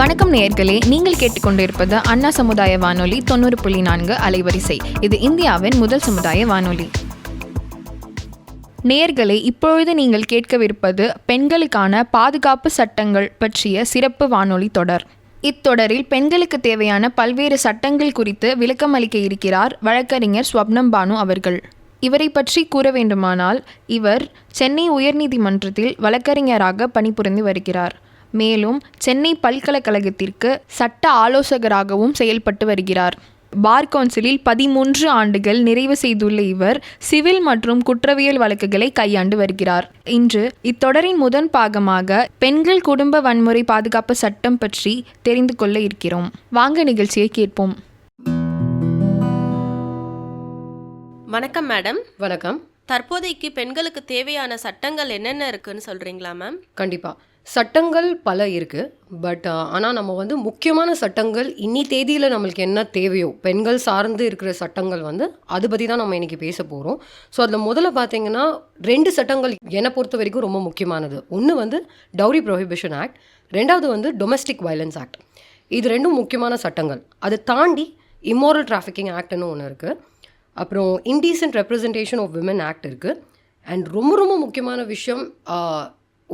வணக்கம் நேயர்களே, நீங்கள் கேட்டுக்கொண்டிருப்பது அண்ணா சமுதாய வானொலி 90.4 அலைவரிசை. இது இந்தியாவின் முதல் சமுதாய வானொலி. நேயர்களே, இப்பொழுது நீங்கள் கேட்கவிருப்பது பெண்களுக்கான பாதுகாப்பு சட்டங்கள் பற்றிய சிறப்பு வானொலி தொடர். இத்தொடரில் பெண்களுக்கு தேவையான பல்வேறு சட்டங்கள் குறித்து விளக்கம் அளிக்க இருக்கிறார் வழக்கறிஞர் ஸ்வப்னம் பானு அவர்கள். இவரை பற்றி கூற வேண்டுமானால், இவர் சென்னை உயர்நீதிமன்றத்தில் வழக்கறிஞராக பணிபுரிந்து வருகிறார். மேலும் சென்னை பல்கலைக்கழகத்திற்கு சட்ட ஆலோசகராகவும் செயல்பட்டு வருகிறார். பார் கவுன்சிலில் 13 ஆண்டுகள் நிறைவு செய்துள்ள இவர் சிவில் மற்றும் குற்றவியல் வழக்குகளை கையாண்டு வருகிறார். இன்று இத்தொடரின் முதன் பாகமாக பெண்கள் குடும்ப வன்முறை பாதுகாப்பு சட்டம் பற்றி தெரிந்து கொள்ள இருக்கிறோம். வாங்க நிகழ்ச்சியை கேட்போம். வணக்கம் மேடம். வணக்கம். தற்போதைக்கு பெண்களுக்கு தேவையான சட்டங்கள் என்னென்ன இருக்குன்னு சொல்கிறீங்களா மேம்? கண்டிப்பாக சட்டங்கள் பல இருக்குது. பட் ஆனால் நம்ம முக்கியமான சட்டங்கள் இன்னி தேதியில் நம்மளுக்கு என்ன தேவையோ பெண்கள் சார்ந்து இருக்கிற சட்டங்கள் அதை பற்றி தான் நம்ம இன்றைக்கி பேச போகிறோம். ஸோ அதில் முதல்ல பார்த்தீங்கன்னா 2 சட்டங்கள் என்னை பொறுத்த வரைக்கும் ரொம்ப முக்கியமானது. ஒன்று டவுரி ப்ரொஹிபிஷன் ஆக்ட், ரெண்டாவது டொமஸ்டிக் வயலன்ஸ் ஆக்ட். இது 2 முக்கியமான சட்டங்கள். அதை தாண்டி இம்மோரல் டிராஃபிக்கிங் ஆக்ட்னு ஒன்று இருக்குது. அப்புறம் indecent representation of women act இருக்குது. அண்ட் ரொம்ப ரொம்ப முக்கியமான விஷயம்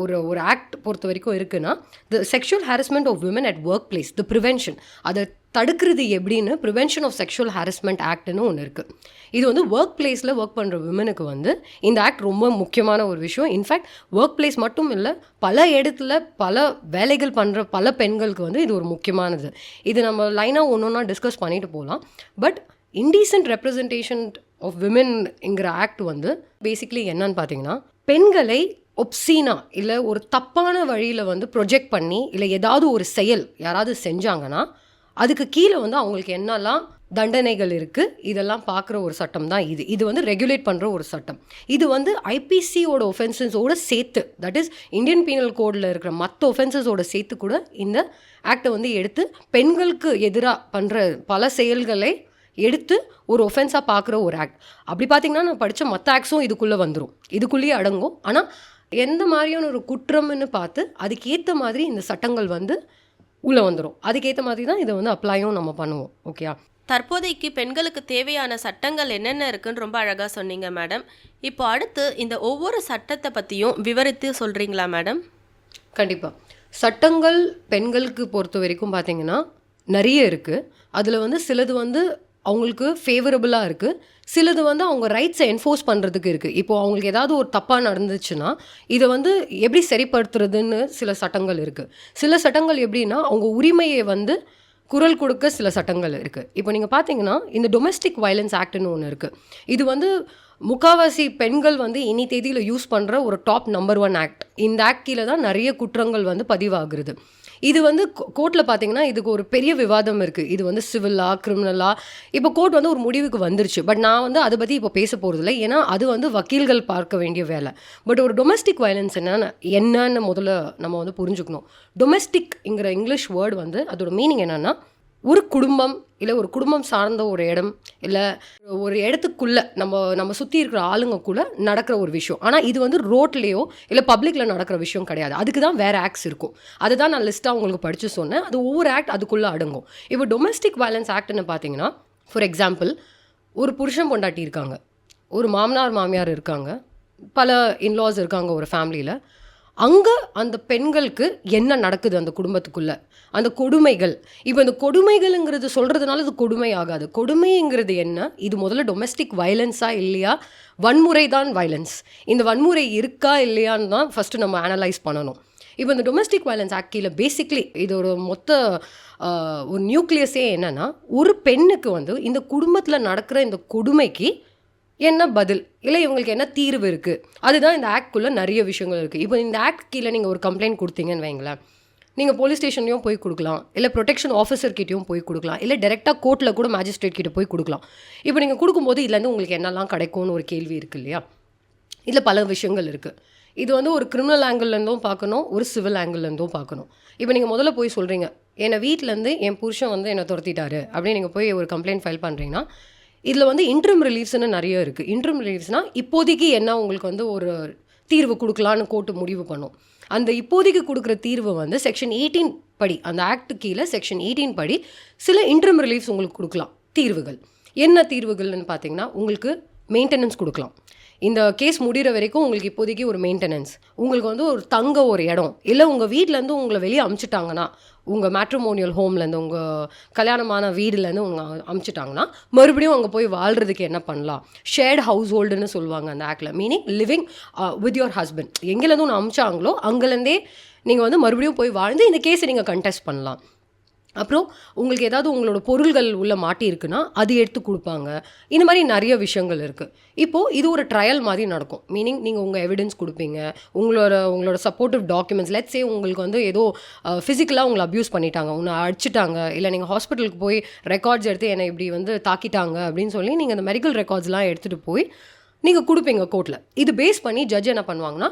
ஒரு ஆக்ட் பொறுத்த வரைக்கும் இருக்குன்னா, the sexual harassment of women at work place, the prevention, அதை தடுக்கிறது எப்படின்னு ப்ரிவென்ஷன் ஆஃப் செக்ஷுவல் ஹாரஸ்மெண்ட் ஆக்ட்னு ஒன்று இருக்குது. இது ஒர்க் பிளேஸில் ஒர்க் பண்ணுற விமனுக்கு இந்த ஆக்ட் ரொம்ப முக்கியமான ஒரு விஷயம். இன்ஃபேக்ட் ஒர்க் பிளேஸ் மட்டும் இல்லை, பல இடத்துல பல வேலைகள் பண்ணுற பல பெண்களுக்கு இது ஒரு முக்கியமானது. இது நம்ம லைனாக ஒன்றா டிஸ்கஸ் பண்ணிட்டு போகலாம். பட் இன்டீசென்ட் ரெப்ரசன்டேஷன் ஆஃப் விமென்ங்கிற ஆக்ட் பேசிக்லி என்னன்னு பார்த்தீங்கன்னா, பெண்களை ஒப்சீனா இல்லை ஒரு தப்பான வழியில் ப்ரொஜெக்ட் பண்ணி இல்லை ஏதாவது ஒரு செயல் யாராவது செஞ்சாங்கன்னா அதுக்கு கீழே அவங்களுக்கு என்னெல்லாம் தண்டனைகள் இருக்குது இதெல்லாம் பார்க்குற ஒரு சட்டம் தான் இது. இது ரெகுலேட் பண்ணுற ஒரு சட்டம். இது ஐபிசியோட ஒஃபென்சஸோடு சேர்த்து, தட் இஸ் இந்தியன் பீனல் கோடில் இருக்கிற மற்ற ஒஃபென்சஸோடு சேர்த்து கூட இந்த ஆக்டை எடுத்து பெண்களுக்கு எதிராக பண்ணுற பல செயல்களை எடுத்து ஒரு ஒஃபென்ஸாக பார்க்குற ஒரு ஆக்ட். அப்படி பார்த்திங்கன்னா நான் படித்த மற்ற ஆக்ட்ஸும் இதுக்குள்ளே வந்துடும், இதுக்குள்ளேயே அடங்கும். ஆனால் எந்த மாதிரியான ஒரு குற்றம்னு பார்த்து அதுக்கேற்ற மாதிரி இந்த சட்டங்கள் உள்ளே வந்துடும். அதுக்கேற்ற மாதிரி தான் இதை அப்ளையும் நம்ம பண்ணுவோம். ஓகேயா? தற்போதைக்கு பெண்களுக்கு தேவையான சட்டங்கள் என்னென்ன இருக்குன்னு ரொம்ப அழகாக சொன்னீங்க மேடம். இப்போ அடுத்து இந்த ஒவ்வொரு சட்டத்தை பற்றியும் விவரித்து சொல்கிறீங்களா மேடம்? கண்டிப்பாக. சட்டங்கள் பெண்களுக்கு பொறுத்த வரைக்கும் பார்த்திங்கன்னா நிறைய இருக்குது. அதில் சிலது அவங்களுக்கு ஃபேவரபுளாக இருக்குது, சிலது அவங்க ரைட்ஸை என்ஃபோர்ஸ் பண்ணுறதுக்கு இருக்குது. இப்போது அவங்களுக்கு ஏதாவது ஒரு தப்பாக நடந்துச்சுன்னா இதை எப்படி சரிப்படுத்துறதுன்னு சில சட்டங்கள் இருக்குது. சில சட்டங்கள் எப்படின்னா அவங்க உரிமையை குரல் கொடுக்க சில சட்டங்கள் இருக்குது. இப்போ நீங்கள் பார்த்தீங்கன்னா இந்த டொமஸ்டிக் வயலன்ஸ் ஆக்ட்னு ஒன்று இருக்குது. இது முக்கால்வாசி பெண்கள் இனி தேதியில் யூஸ் பண்ணுற ஒரு டாப் நம்பர் 1 ஆக்ட். இந்த ஆக்ட் கீழே தான் நிறைய குற்றங்கள் பதிவாகிறது. இது கோர்ட்டில் பார்த்தீங்கன்னா இதுக்கு ஒரு பெரிய விவாதம் இருக்குது. இது சிவிலா கிரிமினலா, இப்போ கோர்ட் ஒரு முடிவுக்கு வந்துருச்சு. பட் நான் அதை பற்றி இப்போ பேச போகிறதில்ல, ஏன்னா அது வக்கீல்கள் பார்க்க வேண்டிய வேலை. பட் ஒரு டொமஸ்டிக் வயலன்ஸ் என்னன்னு முதல்ல நம்ம புரிஞ்சுக்கணும். டொமஸ்டிக்ங்கிற இங்கிலீஷ் வேர்டு அதோட மீனிங் என்னென்னா, ஒரு குடும்பம் இல்லை ஒரு குடும்பம் சார்ந்த ஒரு இடம் இல்லை ஒரு இடத்துக்குள்ளே நம்ம சுற்றி இருக்கிற ஆளுங்கக்குள்ளே நடக்கிற ஒரு விஷயம். ஆனால் இது ரோட்லேயோ இல்லை பப்ளிக்கில் நடக்கிற விஷயம் கிடையாது. அதுக்கு தான் வேறு ஆக்ட்ஸ் இருக்கும். அதுதான் நான் லிஸ்ட்டாக உங்களுக்கு படித்து சொன்னேன். அது ஒவ்வொரு ஆக்ட் அதுக்குள்ளே அடங்கும். இப்போ டொமஸ்டிக் வயலன்ஸ் ஆக்ட்னு பார்த்தீங்கன்னா, ஃபார் எக்ஸாம்பிள், ஒரு புருஷன் பொண்டாட்டி இருக்காங்க, ஒரு மாமனார் மாமியார் இருக்காங்க, பல இன்லாஸ் இருக்காங்க ஒரு ஃபேமிலியில். அங்கே அந்த பெண்களுக்கு என்ன நடக்குது அந்த குடும்பத்துக்குள்ளே, அந்த கொடுமைகள். இப்போ இந்த கொடுமைகள்ங்கிறது சொல்கிறதுனால இது கொடுமை ஆகாது. கொடுமைங்கிறது என்ன, இது முதல்ல டொமஸ்டிக் வயலன்ஸா இல்லையா, வன்முறை தான் வயலன்ஸ். இந்த வன்முறை இருக்கா இல்லையான்னு தான் ஃபஸ்ட்டு நம்ம அனலைஸ் பண்ணணும். இப்போ இந்த டொமஸ்டிக் வயலன்ஸ் ஆக்ட் கீழே பேசிக்லி இதோட மொத்த ஒரு நியூக்ளியஸே என்னென்னா, ஒரு பெண்ணுக்கு இந்த குடும்பத்தில் நடக்கிற இந்த கொடுமைக்கு என்ன பதில் இல்லை இவங்களுக்கு என்ன தீர்வு இருக்குது, அதுதான் இந்த ஆக்ட்குள்ளே நிறைய விஷயங்கள் இருக்குது. இப்போ இந்த ஆக்ட் கீழே நீங்கள் ஒரு கம்ப்ளைண்ட் கொடுத்தீங்கன்னு வைங்களேன், நீங்கள் போலீஸ் ஸ்டேஷன்லையும் போய் கொடுக்கலாம், இல்லை ப்ரொடெக்ஷன் ஆஃபீஸர்கிட்டையும் போய் கொடுக்கலாம், இல்லை டேரெக்டாக கோர்ட்டில் கூட மேஜிஸ்ட்ரேட் கிட்ட போய் கொடுக்கலாம். இப்போ நீங்கள் கொடுக்கும்போது இதுலேருந்து உங்களுக்கு என்னெல்லாம் கிடைக்கும்னு ஒரு கேள்வி இருக்குது இல்லையா? இதில் பல விஷயங்கள் இருக்குது. இது ஒரு கிரிமினல் ஆங்கிள்லேருந்தும் பார்க்கணும், ஒரு சிவில் ஆங்கிள்லேருந்தும் பார்க்கணும். இப்போ நீங்கள் முதல்ல போய் சொல்கிறீங்க, என்னை வீட்டிலேருந்து என் புருஷன் என்னை துரத்திட்டாரு அப்படின்னு நீங்கள் போய் ஒரு கம்ப்ளைண்ட் ஃபைல் பண்ணுறீங்கன்னா, இதில் இன்ட்ரிம் ரிலீஃப்ஸ்னு நிறைய இருக்குது. இன்ட்ரிம் ரிலீஃப்ஸ்னால் இப்போதைக்கு என்ன உங்களுக்கு ஒரு தீர்வு கொடுக்கலான்னு கோர்ட்டு முடிவு பண்ணும். அந்த இப்போதைக்கு கொடுக்குற தீர்வு செக்ஷன் 18 படி, அந்த ஆக்ட் கீழே செக்ஷன் 18 படி சில இன்டர்ம் ரிலீஃப்ஸ் உங்களுக்கு கொடுக்கலாம், தீர்வுகள். என்ன தீர்வுகள்னு பார்த்தீங்கன்னா, உங்களுக்கு மெயின்டெனன்ஸ் கொடுக்கலாம். இந்த கேஸ் முடிகிற வரைக்கும் உங்களுக்கு இப்போதைக்கு ஒரு மெயின்டெனன்ஸ், உங்களுக்கு வந்து ஒரு தங்க ஒரு இடம், இல்லை உங்கள் வீட்டிலேருந்து உங்களை வெளியே அமுச்சிட்டாங்கன்னா, உங்கள் மேட்ரிமோனியல் ஹோம்லேருந்து உங்கள் கல்யாணமான வீடுலேருந்து உங்களை அமுச்சிட்டாங்கன்னா மறுபடியும் அங்கே போய் வாழ்கிறதுக்கு என்ன பண்ணலாம், ஷேர்ட் ஹவுஸ் ஹோல்டுன்னு சொல்லுவாங்க அந்த ஆக்டில். Meaning living with your husband. எங்கேலேருந்து ஒன்று அமுச்சாங்களோ அங்கேருந்தே நீங்கள் வந்து மறுபடியும் போய் வாழ்ந்து இந்த கேஸை நீங்கள் கண்டெஸ்ட் பண்ணலாம். அப்புறம் உங்களுக்கு ஏதாவது உங்களோட பொருள்கள் உள்ளே மாட்டியிருக்குன்னா அது எடுத்து கொடுப்பாங்க. இந்த மாதிரி நிறைய விஷயங்கள் இருக்குது. இப்போது இது ஒரு ட்ரையல் மாதிரி நடக்கும். மீனிங் நீங்கள் உங்கள் எவிடன்ஸ் கொடுப்பீங்க, உங்களோட சப்போர்ட்டிவ் டாக்குமெண்ட்ஸ். லெட்ஸ் சே உங்களுக்கு வந்து ஏதோ ஃபிசிக்கலாக உங்களை அப்யூஸ் பண்ணிட்டாங்க, உன்னை அடிச்சிட்டாங்க, இல்லை நீங்கள் ஹாஸ்பிட்டலுக்கு போய் ரெக்கார்ட்ஸ் எடுத்து என்னை இப்படி வந்து தாக்கிட்டாங்க அப்படின்னு சொல்லி நீங்கள் அந்த மெடிக்கல் ரெக்கார்ட்ஸ்லாம் எடுத்துகிட்டு போய் நீங்கள் கொடுப்பீங்க கோர்ட்டில். இது பேஸ் பண்ணி ஜட்ஜ் என்ன பண்ணுவாங்கன்னா,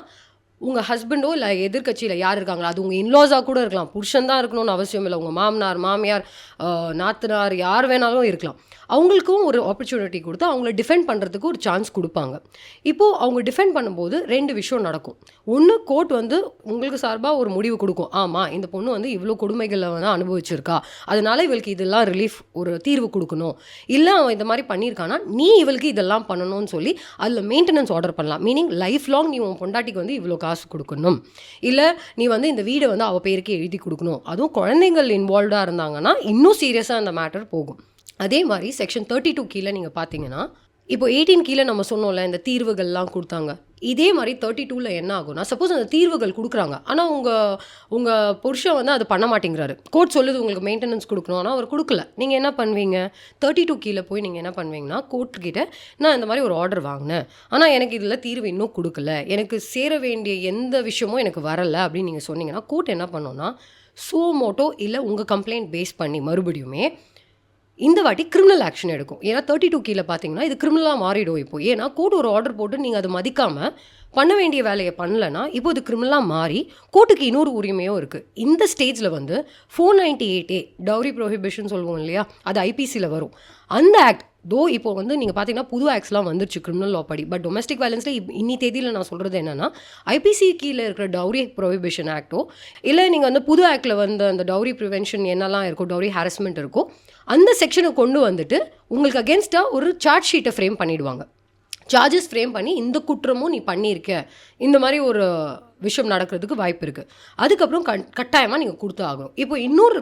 உங்கள் ஹஸ்பண்டோ இல்லை எதிர்கட்சியில் யார் இருக்காங்களோ, அது உங்கள் இன்லாஸாக கூட இருக்கலாம், புருஷன் தான் இருக்கணும்னு அவசியம் இல்லை, உங்கள் மாமனார் மாமியார் நாத்தனார் யார் வேணாலும் இருக்கலாம், அவங்களுக்கும் ஒரு ஆப்பர்ச்சுனிட்டி கொடுத்து அவங்கள டிஃபெண்ட் பண்ணுறதுக்கு ஒரு சான்ஸ் கொடுப்பாங்க. இப்போது அவங்க டிஃபெண்ட் பண்ணும்போது 2 விஷயம் நடக்கும். ஒன்று, கோர்ட் வந்து உங்களுக்கு சார்பாக ஒரு முடிவு கொடுக்கும், ஆமாம் இந்த பொண்ணு வந்து இவ்வளோ கொடுமைகளை வந்து அனுபவிச்சிருக்கா, அதனால இவளுக்கு இதெல்லாம் ரிலீஃப் ஒரு தீர்வு கொடுக்கணும், இல்லை அவன் இந்த மாதிரி பண்ணியிருக்கானா நீ இவளுக்கு இதெல்லாம் பண்ணணும்னு சொல்லி அதில் மெயின்டெனன்ஸ் ஆர்டர் பண்ணலாம். மீனிங் லைஃப் லாங் நீ உன் பொண்டாட்டிக்கு வந்து இவ்வளோ காசு கொடுக்கணும், இல்லை நீ வந்து இந்த வீடை வந்து அவள் பேருக்கு எழுதி கொடுக்கணும். அதுவும் குழந்தைகள் இன்வால்வ்டாக இருந்தாங்கன்னா இன்னும் சீரியஸாக அந்த மேட்டர் போகும். அதே மாதிரி செக்ஷன் 32 கீழே நீங்கள் பார்த்தீங்கன்னா, இப்போ 18 கீழே நம்ம சொன்னோம்ல இந்த தீர்வுகள்லாம் கொடுத்தாங்க, இதே மாதிரி 32ல் என்ன ஆகும்னா, சப்போஸ் அந்த தீர்வுகள் கொடுக்குறாங்க, ஆனால் உங்கள் புருஷன் வந்து அது பண்ண மாட்டேங்கிறாரு, கோர்ட் சொல்லுது உங்களுக்கு மெயின்டெனன்ஸ் கொடுக்கணும், ஆனால் அவர் கொடுக்கல, நீங்கள் என்ன பண்ணுவீங்க? 32 கீழே போய் நீங்கள் என்ன பண்ணுவீங்கன்னா, கோர்ட்டுக்கிட்ட நான் இந்த மாதிரி ஒரு ஆர்டர் வாங்கினேன், ஆனால் எனக்கு இதில் தீர்வு இன்னும் கொடுக்கல, எனக்கு சேர வேண்டிய எந்த விஷயமும் எனக்கு வரலை அப்படின்னு நீங்கள் சொன்னீங்கன்னா, கோர்ட் என்ன பண்ணோன்னா சுமோட்டோ இல்லை உங்கள் கம்ப்ளைண்ட் பேஸ் பண்ணி மறுபடியுமே இந்த வாட்டி கிரிமினல் ஆக்ஷன் எடுக்கும். ஏன்னா 32 கீழே பார்த்தீங்கன்னா இது கிரிமினலாக மாறிடும் இப்போ. ஏன்னா கோர்ட் ஒரு ஆர்டர் போட்டு நீங்கள் அதை மதிக்காமல் பண்ண வேண்டிய வேலையை பண்ணலைன்னா இப்போ இது கிரிமினலாக மாறி கோர்ட்டுக்கு இன்னொரு உரிமையும் இருக்குது. இந்த ஸ்டேஜில் வந்து 498A டவுரி ப்ரொஹிபிஷன் சொல்லுவோம் இல்லையா, அது ஐபிசியில் வரும். அந்த ஆக்ட் தோ இப்போ வந்து நீங்கள் பார்த்தீங்கன்னா புது ஆக்ட்ஸ்லாம் வந்துருச்சு கிரிமினல் லா படி. பட் டொமஸ்டிக் வயலன்ஸில் இன்னி தேதியில் நான் சொல்கிறது என்னென்னா, ஐபிசி கீழே இருக்கிற டவுரி ப்ரொஹிபிஷன் ஆக்டோ இல்லை நீங்கள் வந்து புது ஆக்டில் வந்து அந்த டவுரி ப்ரிவென்ஷன் என்னெல்லாம் இருக்கோ, டவுரி ஹாரஸ்மெண்ட் இருக்கோ, அந்த செக்ஷனை கொண்டு வந்துட்டு உங்களுக்கு அகேன்ஸ்டாக ஒரு சார்ஜ் ஷீட்டை ஃப்ரேம் பண்ணிவிடுவாங்க. சார்ஜஸ் ஃப்ரேம் பண்ணி இந்த குற்றமும் நீ பண்ணியிருக்க, இந்த மாதிரி ஒரு விஷயம் நடக்கிறதுக்கு வாய்ப்பு இருக்குது. அதுக்கப்புறம் கட்டாயமாக நீங்கள் கொடுத்து ஆகணும். இப்போ இன்னொரு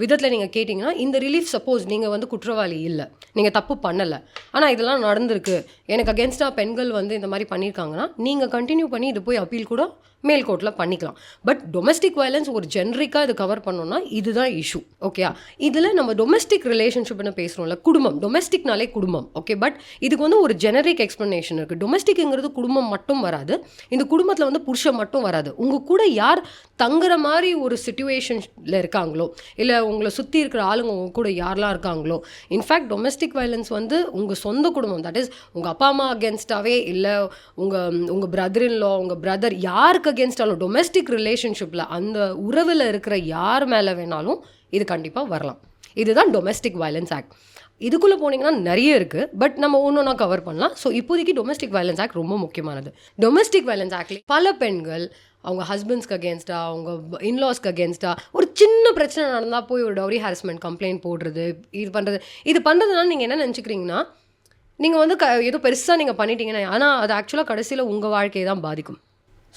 விதத்தில் நீங்கள் கேட்டிங்கன்னா, இந்த ரிலீஃப் சப்போஸ் நீங்கள் வந்து குற்றவாளி இல்லை, நீங்கள் தப்பு பண்ணலை, ஆனால் இதெல்லாம் நடந்திருக்கு, எனக்கு அகேன்ஸ்டாக பெண்கள் வந்து இந்த மாதிரி பண்ணியிருக்காங்கன்னா நீங்கள் கண்டினியூ பண்ணி இது போய் அப்பீல் கூட மேல் கோர்ட்டில் பண்ணிக்கலாம். பட் டொமஸ்டிக் வயலன்ஸ் ஒரு ஜென்ரிக்காக இது கவர் பண்ணோன்னா இதுதான் இஷ்யூ. ஓகேயா, இதில் நம்ம டொமஸ்டிக் ரிலேஷன்ஷிப்னு பேசுகிறோம்ல, குடும்பம், டொமஸ்டிக்னாலே குடும்பம். ஓகே, பட் இதுக்கு வந்து ஒரு ஜெனரிக் எக்ஸ்ப்ளனேஷன் இருக்குது. டொமஸ்டிக்ங்கிறது குடும்பம் மட்டும் வராது, இந்த குடும்பத்தில் வந்து புருஷன் மட்டும் வராது, உங்கள் கூட யார் தங்குற மாதிரி ஒரு சிச்சுவேஷனில் இருக்காங்களோ, இல்லை உங்களை சுற்றி இருக்கிற ஆளுங்க உங்கள் கூட யாரெல்லாம் இருக்காங்களோ. இன்ஃபேக்ட் டொமஸ்டிக் வயலன்ஸ் வந்து உங்கள் சொந்த குடும்பம், தட் இஸ் உங்கள் அப்பா அம்மா அகேன்ஸ்டாகவே, இல்லை உங்கள் பிரதர் இன் லா, உங்கள் பிரதர், யாருக்கு அகேன்ஸ்டாலும் டொமஸ்டிக் ரிலேஷன்ஷிப்பில் அந்த உறவில் இருக்கிற யார் மேலே வேணாலும் இது கண்டிப்பாக வரலாம். இதுதான் டொமஸ்டிக் வயலன்ஸ் ஆக்ட். இதுக்குள்ளே போனீங்கன்னா நிறைய இருக்குது, பட் நம்ம ஒன்றா கவர் பண்ணலாம். ஸோ இப்போதைக்கு டொமஸ்டிக் வயலன்ஸ் ஆக்ட் ரொம்ப முக்கியமானது. டொமஸ்டிக் வயலன்ஸ் ஆக்ட்லேயே பல பெண்கள் அவங்க ஹஸ்பண்ட்ஸ்க்கு அகேன்ஸ்டாக, அவங்க இன்லாஸ்க்கு அகேன்ஸ்டாக ஒரு சின்ன பிரச்சனை நடந்தால் போய் ஒரு டவுரி ஹாரஸ்மெண்ட் கம்ப்ளைண்ட் போடுறது, இது பண்ணுறதுனால நீங்கள் என்ன நினச்சிக்கிறீங்கன்னா, நீங்கள் வந்து ஏதோ பெருசாக நீங்கள் பண்ணிட்டீங்கன்னா, ஆனால் அது ஆக்சுவலாக கடைசியில் உங்கள் வாழ்க்கையை தான் பாதிக்கும்.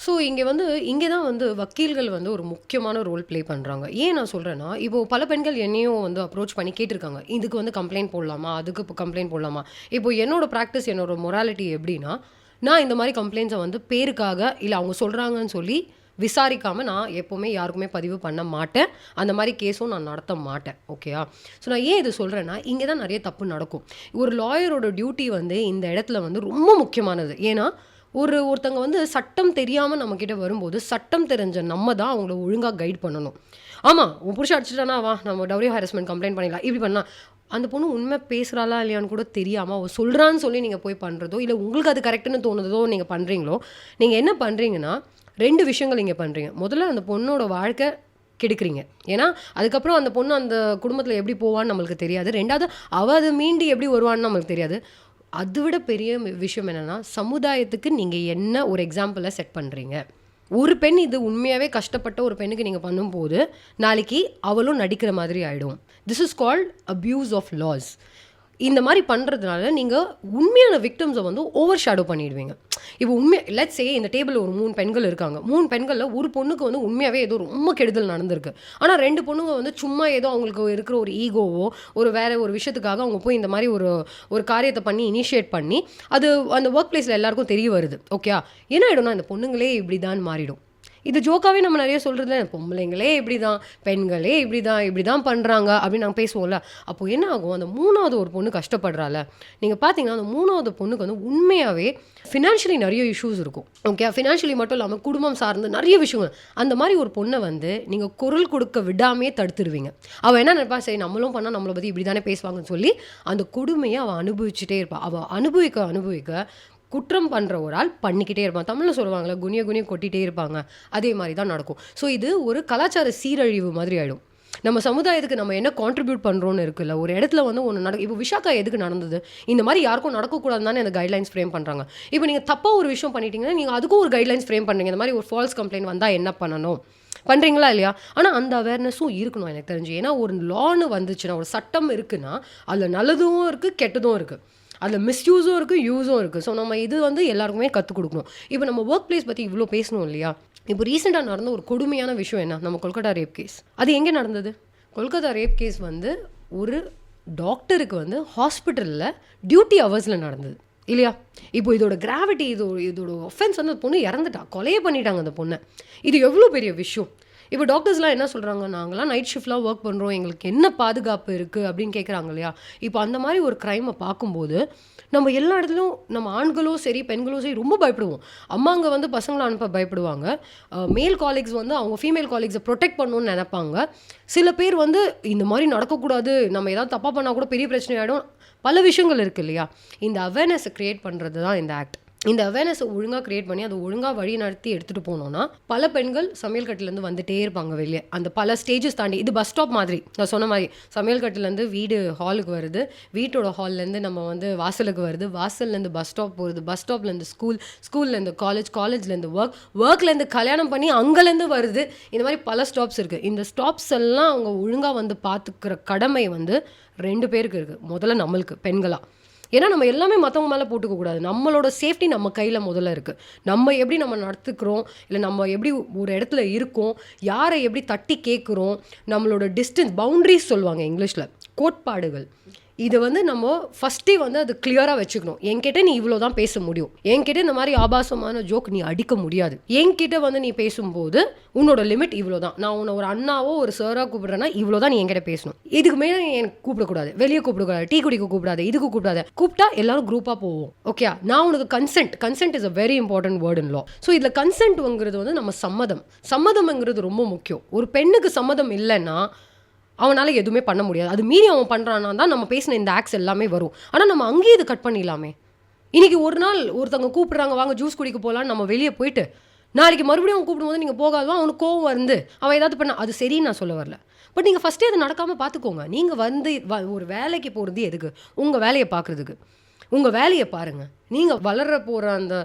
ஸோ இங்கே தான் வந்து வக்கீல்கள் வந்து ஒரு முக்கியமான ரோல் ப்ளே பண்ணுறாங்க. ஏன் நான் சொல்கிறேன்னா, இப்போது பல பெண்கள் என்னையும் வந்து அப்ரோச் பண்ணி கேட்டிருக்காங்க, இதுக்கு வந்து கம்ப்ளைண்ட் போடலாமா, அதுக்கு இப்போ கம்ப்ளைண்ட் போடலாமா. இப்போது என்னோடய ப்ராக்டிஸ், என்னோடய மொராலிட்டி எப்படின்னா, நான் இந்த மாதிரி கம்ப்ளைண்ட்ஸை வந்து பேருக்காக இல்லை அவங்க சொல்கிறாங்கன்னு சொல்லி விசாரிக்காமல் நான் எப்போவுமே யாருக்குமே பதிவு பண்ண மாட்டேன். அந்த மாதிரி கேஸும் நான் நடத்த மாட்டேன். ஓகேயா, ஸோ நான் ஏன் இது சொல்கிறேன்னா, இங்கே தான் நிறைய தப்பு நடக்கும். ஒரு லாயரோட டியூட்டி வந்து இந்த இடத்துல வந்து ரொம்ப முக்கியமானது. ஏன்னா ஒருத்தங்க வந்து சட்டம் தெரியாமல் நம்மக்கிட்ட வரும்போது, சட்டம் தெரிஞ்ச நம்ம தான் அவங்கள ஒழுங்காக கைட் பண்ணணும். ஆமாம், உன் புருஷன் அடிச்சிட்டானா, வா நம்ம டவுரி ஹாரஸ்மெண்ட் கம்ப்ளைண்ட் பண்ணிடலாம், இப்படி பண்ணால் அந்த பொண்ணு உண்மை பேசுகிறாளா இல்லையான்னு கூட தெரியாமல் அவள் சொல்கிறான்னு சொல்லி நீங்கள் போய் பண்ணுறதோ, இல்லை உங்களுக்கு அது கரெக்டுன்னு தோணுதோ நீங்கள் பண்ணுறீங்களோ, நீங்கள் என்ன பண்ணுறீங்கன்னா 2 விஷயங்கள் நீங்கள் பண்ணுறீங்க. முதல்ல அந்த பொண்ணோட வாழ்க்கை கெடுக்குறீங்க. ஏன்னா அதுக்கப்புறம் அந்த பொண்ணு அந்த குடும்பத்தில் எப்படி போவான்னு நம்மளுக்கு தெரியாது. 2வது அவள் அதை மீண்டு எப்படி வருவான்னு நம்மளுக்கு தெரியாது. அதை விட பெரிய விஷயம் என்னென்னா, சமுதாயத்துக்கு நீங்கள் என்ன ஒரு எக்ஸாம்பிளை செட் பண்ணுறீங்க. ஒரு பெண் இது உண்மையாகவே கஷ்டப்பட்ட ஒரு பெண்ணுக்கு நீங்கள் பண்ணும்போது நாளைக்கு அவளும் நடிக்கிற மாதிரி ஆகிடும். This is called abuse of laws. இந்த மாதிரி பண்ணுறதுனால நீங்கள் உண்மையான விக்டிம்ஸை வந்து ஓவர் ஷேடோ பண்ணிடுவீங்க. இப்போ லெட்ஸ் சே இந்த டேபிள் ஒரு 3 பெண்கள் இருக்காங்க. 3 பெண்களில் ஒரு பொண்ணுக்கு வந்து உண்மையாகவே ஏதோ ரொம்ப கெடுதல் நடந்திருக்கு. ஆனால் 2 பொண்ணுங்க வந்து சும்மா ஏதோ அவங்களுக்கு இருக்கிற ஒரு ஈகோவோ வேறு ஒரு விஷயத்துக்காக அவங்க போய் இந்த மாதிரி ஒரு காரியத்தை பண்ணி இனிஷியேட் பண்ணி அது அந்த ஒர்க் பிளேஸில் எல்லாருக்கும் தெரிய வருது. ஓகே, என்ன ஆகிடும்னா இந்த பொண்ணுங்களே இப்படி தான் மாறிடும். இது ஜோக்காகவே நம்ம நிறைய சொல்கிறது, பொம்பளைங்களே இப்படி தான், பெண்களே இப்படி தான் பண்ணுறாங்க அப்படின்னு நாங்கள் பேசுவோம்ல. அப்போது என்ன ஆகும், அந்த 3வது ஒரு பொண்ணு கஷ்டப்படுறாள். நீங்கள் பார்த்தீங்கன்னா அந்த 3வது பொண்ணுக்கு வந்து உண்மையாகவே ஃபினான்ஷியலி நிறைய இஷ்யூஸ் இருக்கும். ஓகே, ஃபினான்ஷியலி மட்டும் இல்லாமல் குடும்பம் சார்ந்து நிறைய விஷயங்கள். அந்த மாதிரி ஒரு பொண்ணை வந்து நீங்கள் குரல் கொடுக்க விடாமே தடுத்துருவீங்க. அவள் என்ன நினைப்பா, சரி நம்மளும் பண்ணால் நம்மளை பற்றி இப்படி தானே பேசுவாங்கன்னு சொல்லி அந்த கொடுமையை அவள் அனுபவிச்சுட்டே இருப்பாள். அவள் அனுபவிக்க குற்றம் பண்ணுற ஒரு ஆள் பண்ணிக்கிட்டே இருப்பான். தமிழில் சொல்லுவாங்களே, குனிய கொட்டிகிட்டே இருப்பாங்க. அதே மாதிரி தான் நடக்கும். ஸோ இது ஒரு கலாச்சார சீரழிவு மாதிரி ஆகிடும். நம்ம சமுதாயத்துக்கு நம்ம என்ன கான்ட்ரிபியூட் பண்ணுறோன்னு இருக்குல்ல, ஒரு இடத்துல வந்து ஒன்று இப்போ விஷாக்கா எதுக்கு நடந்தது, இந்த மாதிரி யாருக்கும் நடக்கக்கூடாது தானே அந்த கைட்லைன்ஸ் ஃப்ரேம் பண்ணுறாங்க. இப்போ நீங்கள் தப்பாக ஒரு விஷயம் பண்ணிட்டீங்கன்னா நீங்கள் அதுக்கும் ஒரு கைட்லைன்ஸ் ஃப்ரேம் பண்ணுறீங்க. இந்த மாதிரி ஒரு ஃபால்ஸ் கம்ப்ளைண்ட் வந்தால் என்ன பண்ணணும் பண்ணுறீங்களா இல்லையா? ஆனால் அந்த அவேர்னஸும் இருக்கணும் எனக்கு தெரிஞ்சு. ஏன்னா ஒரு லான்னு வந்துச்சுன்னா, ஒரு சட்டம் இருக்குன்னா அதில் நல்லதும் இருக்குது கெட்டதும் இருக்குது, அதில் மிஸ்யூஸும் இருக்குது யூஸும் இருக்குது. ஸோ நம்ம இது வந்து எல்லாருக்குமே கற்றுக் கொடுக்கணும். இப்போ நம்ம ஒர்க் பிளேஸ் பற்றி இவ்வளோ பேசணும் இல்லையா? இப்போ ரீசெண்டாக நடந்த ஒரு கொடுமையான விஷயம் என்ன, நம்ம கொல்கட்டா ரேப் கேஸ். அது எங்கே நடந்தது? கொல்கத்தா ரேப் கேஸ் வந்து ஒரு டாக்டருக்கு வந்து ஹாஸ்பிட்டலில் டியூட்டி ஹவர்ஸில் நடந்தது இல்லையா? இப்போ இதோட கிராவிட்டி, இதோட ஒஃபென்ஸ் வந்து பொண்ணு இறந்துட்டா, கொலையே பண்ணிட்டாங்க அந்த பொண்ணை. இது எவ்வளோ பெரிய விஷயம். இப்போ டாக்டர்ஸ்லாம் என்ன சொல்கிறாங்க, நாங்களாம் நைட் ஷிஃப்ட்லாம் ஒர்க் பண்ணுறோம், எங்களுக்கு என்ன பாதுகாப்பு இருக்குது அப்படின்னு கேட்குறாங்க இல்லையா? இப்போ அந்த மாதிரி ஒரு க்ரைமை பார்க்கும்போது நம்ம எல்லா இடத்துலையும் நம்ம ஆண்களும் சரி பெண்களும் சரி ரொம்ப பயப்படுவோம். அம்மாங்க வந்து பசங்களை அனுப்ப பயப்படுவாங்க. மேல் காலேஜ் வந்து அவங்க ஃபீமேல் காலேஜை ப்ரொடெக்ட் பண்ணணும்னு நினைப்பாங்க. சில பேர் வந்து இந்த மாதிரி நடக்கக்கூடாது, நம்ம ஏதாவது தப்பாக பண்ணால் கூட பெரிய பிரச்சனை ஆகிடும், பல விஷயங்கள் இருக்குது இல்லையா? இந்த அவேர்னஸை க்ரியேட் பண்ணுறது தான் இந்த ஆக்ட். இந்த அவேர்னஸை ஒழுங்காக க்ரியேட் பண்ணி அதை ஒழுங்காக வழி நடத்தி எடுத்துகிட்டு போனோன்னா பல பெண்கள் சமையல் கட்டிலேருந்து வந்துகிட்டே இருப்பாங்க வெளியே. அந்த பல ஸ்டேஜஸ் தாண்டி இது பஸ் ஸ்டாப் மாதிரி நான் சொன்ன மாதிரி சமையல் கட்டிலேருந்து வீடு ஹாலுக்கு வருது, வீட்டோட ஹால்லேருந்து நம்ம வந்து வாசலுக்கு வருது, வாசல்லேருந்து பஸ் ஸ்டாப் போகிறது, பஸ் ஸ்டாப்லேருந்து ஸ்கூல்லேருந்து காலேஜ்லேருந்து ஒர்க்லேருந்து கல்யாணம் பண்ணி அங்கேருந்து வருது. இந்த மாதிரி பல ஸ்டாப்ஸ் இருக்குது. இந்த ஸ்டாப்ஸ் எல்லாம் அவங்க ஒழுங்காக வந்து பார்த்துக்கிற கடமை வந்து 2 பேருக்கு இருக்குது. முதல்ல நம்மளுக்கு பெண்களாக. ஏன்னா நம்ம எல்லாமே மற்றவங்க மேலே போட்டுக்கக்கூடாது. நம்மளோட சேஃப்டி நம்ம கையில் முதல்ல இருக்குது. நம்ம எப்படி நம்ம நடத்துக்கிறோம், இல்லை நம்ம எப்படி ஒரு இடத்துல இருக்கோம், யாரை எப்படி தட்டி கேட்குறோம், நம்மளோட டிஸ்டன்ஸ் பவுண்ட்ரிஸ் சொல்லுவாங்க இங்கிலீஷில், கோட்பாடுகள். இதை வந்து நம்ம ஃபஸ்ட்டே வந்து அது கிளியராக வச்சுக்கணும். என்கிட்ட நீ இவ்வளோ தான் பேச முடியும், என்கிட்ட இந்த மாதிரி ஆபாசமான ஜோக் நீ அடிக்க முடியாது, என்கிட்ட வந்து நீ பேசும்போது உன்னோட லிமிட் இவ்வளோ தான். நான் உன்னை ஒரு அண்ணாவோ ஒரு சாராக கூப்பிட்றேன்னா இவ்வளோ தான் நீ என்கிட்ட பேசணும். இதுக்கு மேலே எனக்கு கூப்பிடக்கூடாது, வெளியே கூப்பிடக்கூடாது, டீ குடிக்க கூப்பிடாது, இதுக்கு கூப்பிடாது. கூப்பிட்டா எல்லாரும் குரூப்பாக போவோம். ஓகே, நான் உனக்கு consent is a very important word in law. So இதில் கன்சென்ட்ங்கிறது வந்து நம்ம சம்மதம்ங்கிறது ரொம்ப முக்கியம். ஒரு பெண்ணுக்கு சம்மதம் இல்லைன்னா அவனால் எதுவுமே பண்ண முடியாது. அது மீறி அவன் பண்ணுறான்னா தான் நம்ம பேசின இந்த ஆக்ஸ் எல்லாமே வரும். ஆனால் நம்ம அங்கேயே இது கட் பண்ணிடலாமே. இன்றைக்கி ஒரு நாள் ஒருத்தவங்க கூப்பிட்றாங்க, வாங்க ஜூஸ் குடிக்க போகலான்னு நம்ம வெளியே போயிட்டு நாளைக்கு மறுபடியும் அவன் கூப்பிடும்போது நீங்கள் போகாதவன் அவனுக்கு கோவம் வந்து அவன் ஏதாவது பண்ண, அது சரின்னு நான் சொல்ல வரல. பட் நீங்கள் ஃபஸ்ட்டே அது நடக்காமல் பார்த்துக்கோங்க. நீங்கள் வந்து ஒரு வேலைக்கு போகிறது எதுக்கு? உங்கள் வேலையை பார்க்குறதுக்கு. உங்கள் வேலையை பாருங்கள். நீங்கள் வளர போகிற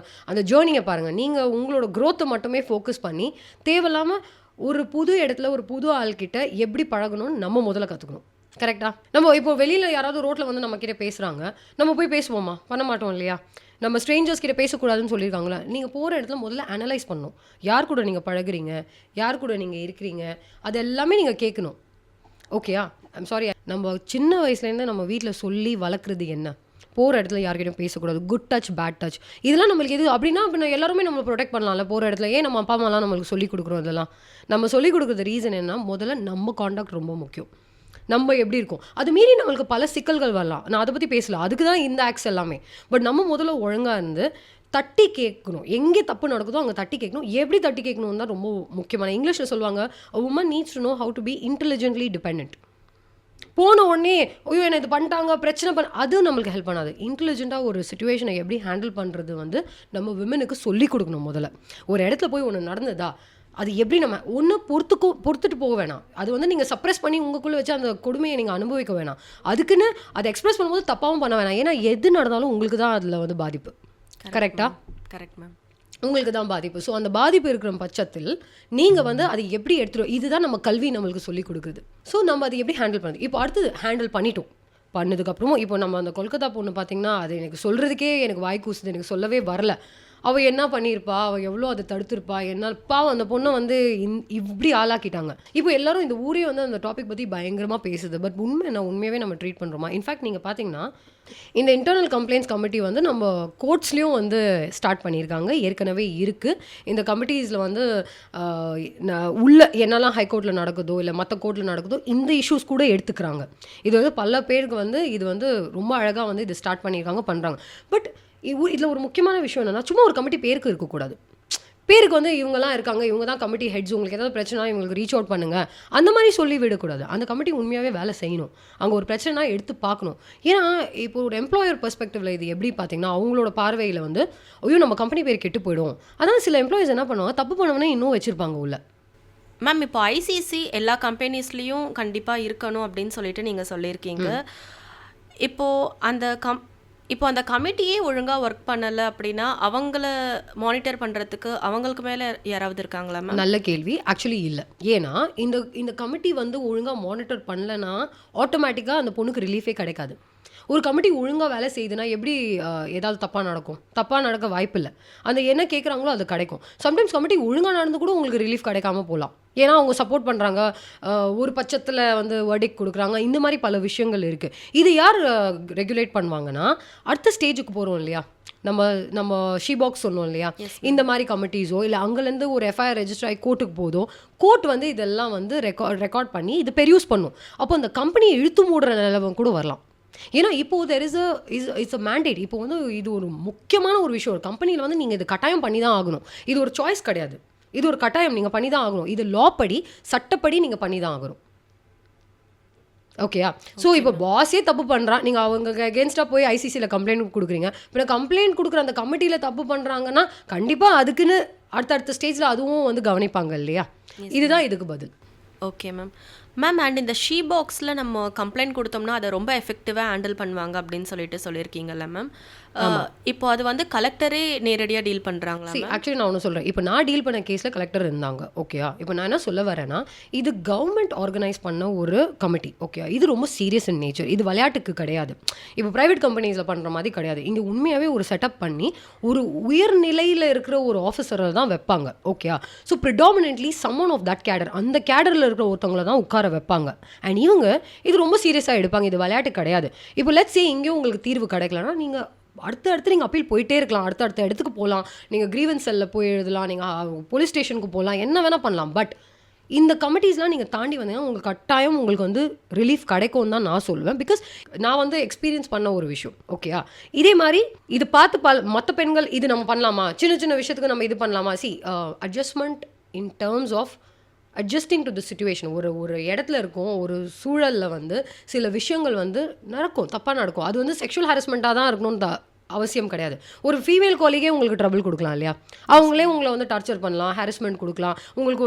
அந்த ஜேர்னியை பாருங்கள். நீங்கள் உங்களோட க்ரோத்தை மட்டுமே ஃபோக்கஸ் பண்ணி தேவையில்லாமல் ஒரு புது இடத்துல ஒரு புது ஆள்கிட்ட எப்படி பழகணும்னு நம்ம முதல்ல கற்றுக்கணும். கரெக்டாக? நம்ம இப்போ வெளியில் யாராவது ரோட்டில் வந்து நம்மக்கிட்ட பேசுகிறாங்க, நம்ம போய் பேசுவோமா? பண்ண மாட்டோம் இல்லையா? நம்ம ஸ்ட்ரேஞ்சர்ஸ் கிட்ட பேசக்கூடாதுன்னு சொல்லியிருக்காங்களா? நீங்கள் போகிற இடத்துல முதல்ல அனலைஸ் பண்ணணும். யார் கூட நீங்கள் பழகுறீங்க, யார் கூட நீங்கள் இருக்கிறீங்க, அது எல்லாமே நீங்கள் கேட்கணும். ஓகேயா? ஐம் சாரி, நம்ம சின்ன வயசுலேருந்து நம்ம வீட்டில் சொல்லி வளர்க்குறது என்ன? போகிற இடத்துல யார்கிட்டையும் பேசக்கூடாது, குட் டச் பேட் டச், இதெல்லாம் நம்மளுக்கு எது அப்படின்னா இப்போ எல்லாருமே நம்மளை ப்ரொடெக்ட் பண்ணலாம்ல போகிற இடத்துல. ஏன் நம்ம அப்பா அம்மாலாம் நம்மளுக்கு சொல்லிக் கொடுக்குறோம்? இதெல்லாம் நம்ம சொல்லிக் கொடுக்குறது ரீசன் என்ன? முதல்ல நம்ம காண்டாக்ட் ரொம்ப முக்கியம். நம்ம எப்படி இருக்கும், அது மீறி நம்மளுக்கு பல சிக்கல்கள் வரலாம். நான் அதை பற்றி பேசல, அதுக்கு தான் இந்த ஆக்ஸ் எல்லாமே. பட் நம்ம முதல்ல ஒழுங்காக இருந்து தட்டி கேட்கணும். எங்கே தப்பு நடக்குதோ அங்கே தட்டி கேட்கணும். எப்படி தட்டி கேட்கணும் தான் ரொம்ப முக்கியமான. இங்கிலீஷில் சொல்லுவாங்க, a woman needs to know how to be intelligently dependent. போன உடனே ஐயோ என்ன இது பண்ணிட்டாங்க பிரச்சனை அது நம்மளுக்கு ஹெல்ப் பண்ணாது. இன்டெலிஜென்ட்டாக ஒரு சிச்சுவேஷனை எப்படி ஹேண்டில் பண்ணுறது வந்து நம்ம விமனுக்கு சொல்லிக் கொடுக்கணும். முதல்ல ஒரு இடத்துல போய் ஒன்று நடந்ததா, அது எப்படி நம்ம ஒன்று பொறுத்துட்டு போக வேணாம். அது வந்து நீங்கள் சப்ரெஸ் பண்ணி உங்களுக்குள்ளே வச்சு அந்த கொடுமையை நீங்கள் அனுபவிக்க வேணாம். அதுக்குன்னு அதை எக்ஸ்பிரஸ் பண்ணும்போது தப்பாகவும் பண்ண வேணாம். ஏன்னா எது நடந்தாலும் உங்களுக்கு தான் அதில் வந்து பாதிப்பு. கரெக்டாக? Correct ma'am. உங்களுக்கு தான் பாதிப்பு. ஸோ அந்த பாதிப்பு இருக்கிற பட்சத்தில் நீங்கள் வந்து அதை எப்படி எடுத்துரும், இதுதான் நம்ம கல்வி நம்மளுக்கு சொல்லி கொடுக்குது. ஸோ நம்ம அதை எப்படி ஹேண்டில் பண்ணுறது. இப்போ அடுத்தது ஹேண்டில் பண்ணிட்டோம். பண்ணதுக்கப்புறமும் இப்போ நம்ம அந்த கொல்கத்தா பொண்ணு பார்த்தீங்கன்னா, அது எனக்கு சொல்கிறதுக்கே எனக்கு வாய் கூசுது, எனக்கு சொல்லவே வரல. அவள் என்ன பண்ணியிருப்பா, அவள் எவ்வளோ அதை தடுத்திருப்பா, என்ன பாவம் அந்த பொண்ணை வந்து இப்படி ஆளாக்கிட்டாங்க. இப்போ எல்லாரும் இந்த ஊரே வந்து அந்த டாபிக் பற்றி பயங்கரமாக பேசுது. பட் உண்மையாகவே நம்ம ட்ரீட் பண்ணுறோமா? இன்ஃபேக்ட் நீங்கள் பார்த்தீங்கன்னா இந்த இன்டர்னல் கம்ப்ளைண்ட்ஸ் கமிட்டி வந்து நம்ம கோர்ட்ஸ்லேயும் வந்து ஸ்டார்ட் பண்ணியிருக்காங்க, ஏற்கனவே இருக்குது. இந்த கமிட்டிஸில் வந்து உள்ள என்னெல்லாம் ஹைகோர்ட்டில் நடக்குதோ இல்லை மற்ற கோர்ட்டில் நடக்குதோ இந்த இஷ்யூஸ் கூட எடுத்துக்கிறாங்க. இது வந்து பல பேருக்கு வந்து இது வந்து ரொம்ப அழகாக வந்து இது ஸ்டார்ட் பண்ணியிருக்காங்க, பண்ணுறாங்க. பட் இதில் ஒரு முக்கியமான விஷயம் என்னென்னா, சும்மா ஒரு கமிட்டி பேருக்கு இருக்கக்கூடாது. பேருக்கு வந்து இவங்கெல்லாம் இருக்காங்க, இவங்க தான் கமிட்டி ஹெட்ஸ், உங்களுக்கு ஏதாவது பிரச்சனை இவங்களுக்கு ரீச் அவுட் பண்ணுங்கள் அந்த மாதிரி சொல்லி விடக்கூடாது. அந்த கமிட்டி உண்மையாகவே வேலை செய்யணும். அங்கே ஒரு பிரச்சனைனா எடுத்து பார்க்கணும். ஏன்னா இப்போ ஒரு எம்ப்ளாயர் பெர்ஸ்பெக்டிவில் இது எப்படி பார்த்தீங்கன்னா, அவங்களோட பார்வையில் வந்து ஐயோ நம்ம கம்பெனி பேர் கெட்டு போயிடும். அதான் சில எம்ப்ளாயிஸ் என்ன பண்ணுவாங்க, தப்பு பண்ணவனே இன்னும் வச்சுருப்பாங்க உள்ள. மேம் இப்போ ஐசிசி எல்லா கம்பெனிஸ்லேயும் கண்டிப்பாக இருக்கணும் அப்படின்னு சொல்லிட்டு நீங்கள் சொல்லியிருக்கீங்க. இப்போ அந்த கமிட்டியே ஒழுங்காக ஒர்க் பண்ணலை அப்படின்னா அவங்கள மானிட்டர் பண்ணுறதுக்கு அவங்களுக்கு மேலே யாராவது இருக்காங்களா மேம்? நல்ல கேள்வி. ஆக்சுவலி இல்லை. ஏன்னா இந்த கமிட்டி வந்து ஒழுங்காக மானிட்டர் பண்ணலைன்னா ஆட்டோமேட்டிக்காக அந்த பொண்ணுக்கு ரிலீஃபே கிடைக்காது. ஒரு கமிட்டி ஒழுங்காக வேலை செய்யுதுன்னா எப்படி ஏதாவது தப்பாக நடக்கும்? தப்பாக நடக்க வாய்ப்பு இல்லை. அந்த என்ன கேட்குறாங்களோ அது கிடைக்கும். சம்டைம்ஸ் கமிட்டி ஒழுங்காக நடந்து கூட உங்களுக்கு ரிலீஃப் கிடைக்காம போகலாம். ஏன்னா அவங்க சப்போர்ட் பண்ணுறாங்க, ஒரு பட்சத்தில் வந்து வர்டிக் கொடுக்குறாங்க, இந்த மாதிரி பல விஷயங்கள் இருக்குது. இது யார் ரெகுலேட் பண்ணுவாங்கன்னா, அடுத்த ஸ்டேஜுக்கு போகிறோம் இல்லையா, நம்ம ஷீபாக்ஸ் சொன்னோம் இல்லையா, இந்த மாதிரி கமிட்டிஸோ இல்லை அங்கேருந்து ஒரு எஃப்ஐஆர் ரெஜிஸ்டர் ஆகி கோர்ட்டுக்கு போதும், கோர்ட் வந்து இதெல்லாம் வந்து ரெக்கார்ட் பண்ணி இது பெரியூஸ் பண்ணும். அப்போ அந்த கம்பெனியை இழுத்து மூடுற நிலவரம் கூட வரலாம். ஏன்னா இப்போது தெர் இட்ஸ் அ மேண்டேட். இப்போ வந்து இது ஒரு முக்கியமான ஒரு விஷயம். ஒரு கம்பெனியில் வந்து நீங்கள் இது கட்டாயம் பண்ணி தான் ஆகணும். இது ஒரு சாய்ஸ் கிடையாது, இது ஒரு கட்டாயம். நீங்கள் பண்ணி தான் ஆகணும். இது லா படி, சட்டப்படி நீங்கள் பண்ணி தான் ஆகணும். ஓகேயா? ஸோ இப்போ பாஸே தப்பு பண்ணுறான், நீங்கள் அவங்க அகேன்ஸ்டாக போய் ஐசிசியில் கம்ப்ளைண்ட் கொடுக்குறீங்க. இப்போ கம்ப்ளைண்ட் கொடுக்குற அந்த கமிட்டியில் தப்பு பண்ணுறாங்கன்னா கண்டிப்பாக அதுக்குன்னு அடுத்தடுத்த ஸ்டேஜில் அதுவும் வந்து கவனிப்பாங்க இல்லையா? இதுதான் இதுக்கு பதில். Okay ma'am. அண்ட் இந்த ஷீ பாக்ஸில் நம்ம கம்ப்ளைண்ட் கொடுத்தோம்னா அதை ரொம்ப எஃபெக்டிவாக ஹேண்டில் பண்ணுவாங்க அப்படின்னு சொல்லியிருக்கீங்கல்ல மேம். இப்போ அது வந்து கலெக்டரே நேரடியாக டீல் பண்ணுறாங்களா? ஆக்சுவலி நான் ஒன்று சொல்கிறேன். இப்போ நான் டீல் பண்ண கேஸில் கலெக்டர் இருந்தாங்க. ஓகேயா? இப்போ நான் என்ன சொல்ல வரேன்னா, இது கவர்மெண்ட் ஆர்கனைஸ் பண்ண ஒரு கமிட்டி. ஓகேயா? இது ரொம்ப சீரியஸ் இன் நேச்சர். இது விளையாட்டுக்கு கிடையாது. இப்போ ப்ரைவேட் கம்பெனிஸில் பண்ணுற மாதிரி கிடையாது. இங்கே உண்மையாகவே ஒரு செட்டப் பண்ணி ஒரு உயர்நிலையில் இருக்கிற ஒரு ஆஃபீஸரை தான் வைப்பாங்க. ஓகேயா? So predominantly summon of that cadre, அந்த கேடரில் இருக்கிற ஒருத்தவங்களை தான் உட்கார வைப்பாங்க. அண்ட் இவங்க இது ரொம்ப சீரியஸாக எடுப்பாங்க. இது விளையாட்டு கிடையாது. இப்போ லெட்ஸ் சே இங்கேயும் உங்களுக்கு தீர்வு கிடைக்கலன்னா நீங்கள் அடுத்து நீங்கள் அப்பீல் போயிட்டே இருக்கலாம், அடுத்த இடத்துக்கு போகலாம், நீங்கள் கிரீவன்ஸ் செல்லில் போய் எழுதலாம், நீங்கள் போலீஸ் ஸ்டேஷனுக்கு போகலாம், என்ன வேணால் பண்ணலாம். பட் இந்த கமிட்டிஸ்லாம் நீங்கள் தாண்டி வந்தீங்கன்னா உங்களுக்கு கட்டாயம் உங்களுக்கு வந்து ரிலீஃப் கிடைக்கும் தான் நான் சொல்லுவேன். பிகாஸ் நான் வந்து எக்ஸ்பீரியன்ஸ் பண்ண ஒரு விஷயம். ஓகேயா? இதே மாதிரி இது பார்த்து மற்ற பெண்கள் இது நம்ம பண்ணலாமா, சின்ன சின்ன விஷயத்துக்கு நம்ம இது பண்ணலாமா? Adjustment in terms of adjusting to the situation. ஒரு இடத்துல இருக்கும், ஒரு சூழலில் வந்து சில விஷயங்கள் வந்து நடக்கும், தப்பாக நடக்கும். அது வந்து செக்ஷுவல் ஹாரஸ்மெண்ட்டாக தான் இருக்கணும்னு அவசியம் கிடையாது. ஒரு ஃபீமேல் காலிகே உங்களுக்கு ட்ரபிள் கொடுக்கலாம் இல்லையா? அவங்களே உங்களை வந்து டார்ச்சர் பண்ணலாம், ஹாரஸ்மெண்ட் கொடுக்கலாம். உங்களுக்கு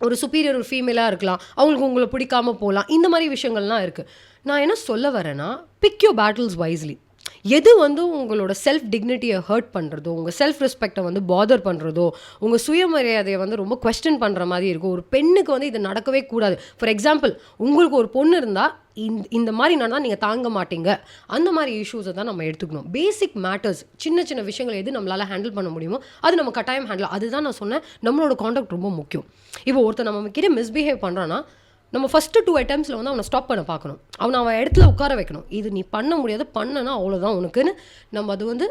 ஒரு சுப்பீரியர் ஒரு ஃபீமேலாக இருக்கலாம், அவங்களுக்கு உங்களை பிடிக்காமல் போகலாம். இந்த மாதிரி விஷயங்கள்லாம் இருக்குது. நான் என்ன சொல்ல வரேன்னா, பிக் யோர் பேட்டில்ஸ் வைஸ்லி. எது வந்து உங்களோட செல்ஃப் டிக்னிட்டியை ஹர்ட் பண்ணுறதோ, உங்கள் செல்ஃப் ரெஸ்பெக்டை வந்து பாதர் பண்ணுறதோ, உங்கள் சுயமரியாதையை வந்து ரொம்ப குவெஸ்டன் பண்ணுற மாதிரி இருக்கும். ஒரு பெண்ணுக்கு வந்து இது நடக்கவே கூடாது. ஃபார் எக்ஸாம்பிள், உங்களுக்கு ஒரு பொண்ணு இருந்தால் இந்த மாதிரி நடந்தால் நீங்கள் தாங்க மாட்டீங்க. அந்த மாதிரி இஷ்யூஸை தான் நம்ம எடுத்துக்கணும். பேசிக் மேட்டர்ஸ், சின்ன சின்ன விஷயங்கள் எது நம்மளால் ஹேண்டில் பண்ண முடியுமோ அது நம்ம கட்டாயம் ஹேண்டில். அதுதான் நான் சொன்னேன், நம்மளோட கான்டாக்ட் ரொம்ப முக்கியம். இப்போ ஒருத்தர் நம்ம கிட்ட மிஸ்பிஹேவ் பண்ணுறான்னா நம்ம ஃபஸ்ட்டு 2 அட்டெம்ப்ஸில் வந்து அவனை ஸ்டாப் பண்ண பார்க்கணும், அவன் இடத்துல உட்கார வைக்கணும். இது நீ பண்ண முடியாது, பண்ணனா அவ்வளோதான் உனக்குன்னு நம்ம அது வந்து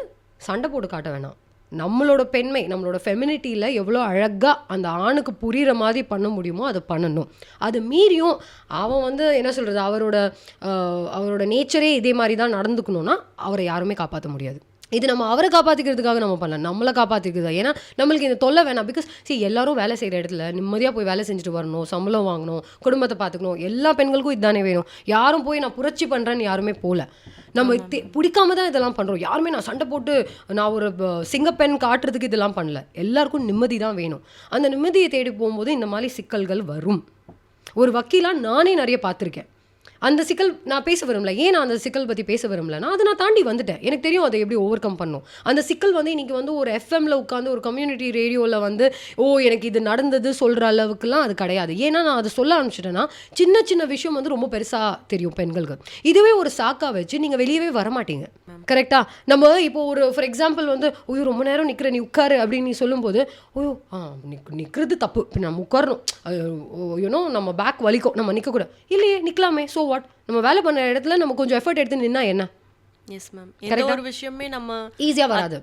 சண்டை போட்டு காட்ட வேணாம். நம்மளோட பெண்மை, நம்மளோட ஃபெமினிட்டியில் எவ்வளோ அழகாக அந்த ஆணுக்கு புரிகிற மாதிரி பண்ண முடியுமோ அதை பண்ணணும். அது மீறியும் அவன் வந்து என்ன சொல்கிறது, அவரோட நேச்சரே இதே மாதிரி தான் நடந்துக்கணுன்னா அவரை யாருமே காப்பாற்ற முடியாது. இது நம்ம அவரை காப்பாற்றிக்கிறதுக்காக நம்ம பண்ணலாம், நம்மளை காப்பாற்றிக்கிறதா. ஏன்னா நம்மளுக்கு இந்த தொல்லை வேணாம். பிகாஸ் எல்லாரும் வேலை செய்கிற இடத்துல நிம்மதியாக போய் வேலை செஞ்சுட்டு வரணும், சம்பளம் வாங்கணும், குடும்பத்தை பார்த்துக்கணும். எல்லா பெண்களுக்கும் இதுதானே வேணும். யாரும் போய் நான் புரட்சி பண்ணுறேன்னு யாருமே போகல. நம்ம பிடிக்காம தான் இதெல்லாம் பண்ணுறோம். யாருமே நான் சண்டை போட்டு நான் ஒரு சிங்கப்பெண் காட்டுறதுக்கு இதெல்லாம் பண்ணல. எல்லாருக்கும் நிம்மதி தான் வேணும். அந்த நிம்மதியை தேடி போகும்போது இந்த மாதிரி சிக்கல்கள் வரும். ஒரு வக்கீலாக நானே நிறைய பார்த்துருக்கேன். அந்த சிக்கல் நான் பேச விரும்பல. ஏன் நான் அந்த சிக்கல் பற்றி பேச விரும்பலன்னா அதை நான் தாண்டி வந்துட்டேன். எனக்கு தெரியும் அதை எப்படி ஓவர் கம் பண்ணும். அந்த சிக்கல் வந்து இன்றைக்கி வந்து ஒரு எஃப்எம்மில் உட்காந்து ஒரு கம்யூனிட்டி ரேடியோவில் வந்து எனக்கு இது நடந்தது சொல்கிற அளவுக்குலாம் அது கிடையாது. ஏன்னா நான் அதை சொல்ல ஆரம்பிச்சிட்டேன்னா சின்ன சின்ன விஷயம் வந்து ரொம்ப பெருசாக தெரியும் பெண்களுக்கு. இதுவே ஒரு சாக்கா வச்சு நீங்கள் வெளியவே வரமாட்டீங்க. கரெக்டாக நம்ம இப்போ ஒரு ஃபார் எக்ஸாம்பிள் வந்து ரொம்ப நேரம் நிற்கிற நீ உட்காரு அப்படின்னு நீ சொல்லும்போது நிற்கிறது தப்பு, இப்போ நம்ம உட்காரணும், நம்ம பேக் வலிக்கும், நம்ம நிற்கக்கூடாது. இல்லையே நிற்கலாமே, ஸோ வாட், நம்ம வேலை பண்ண இடத்துல நம்ம கொஞ்சம் எஃபர்ட் எடுத்து நின்னா என்ன? Yes ma'am. எந்த ஒரு விஷயமே நம்ம ஈஸியாக வராது,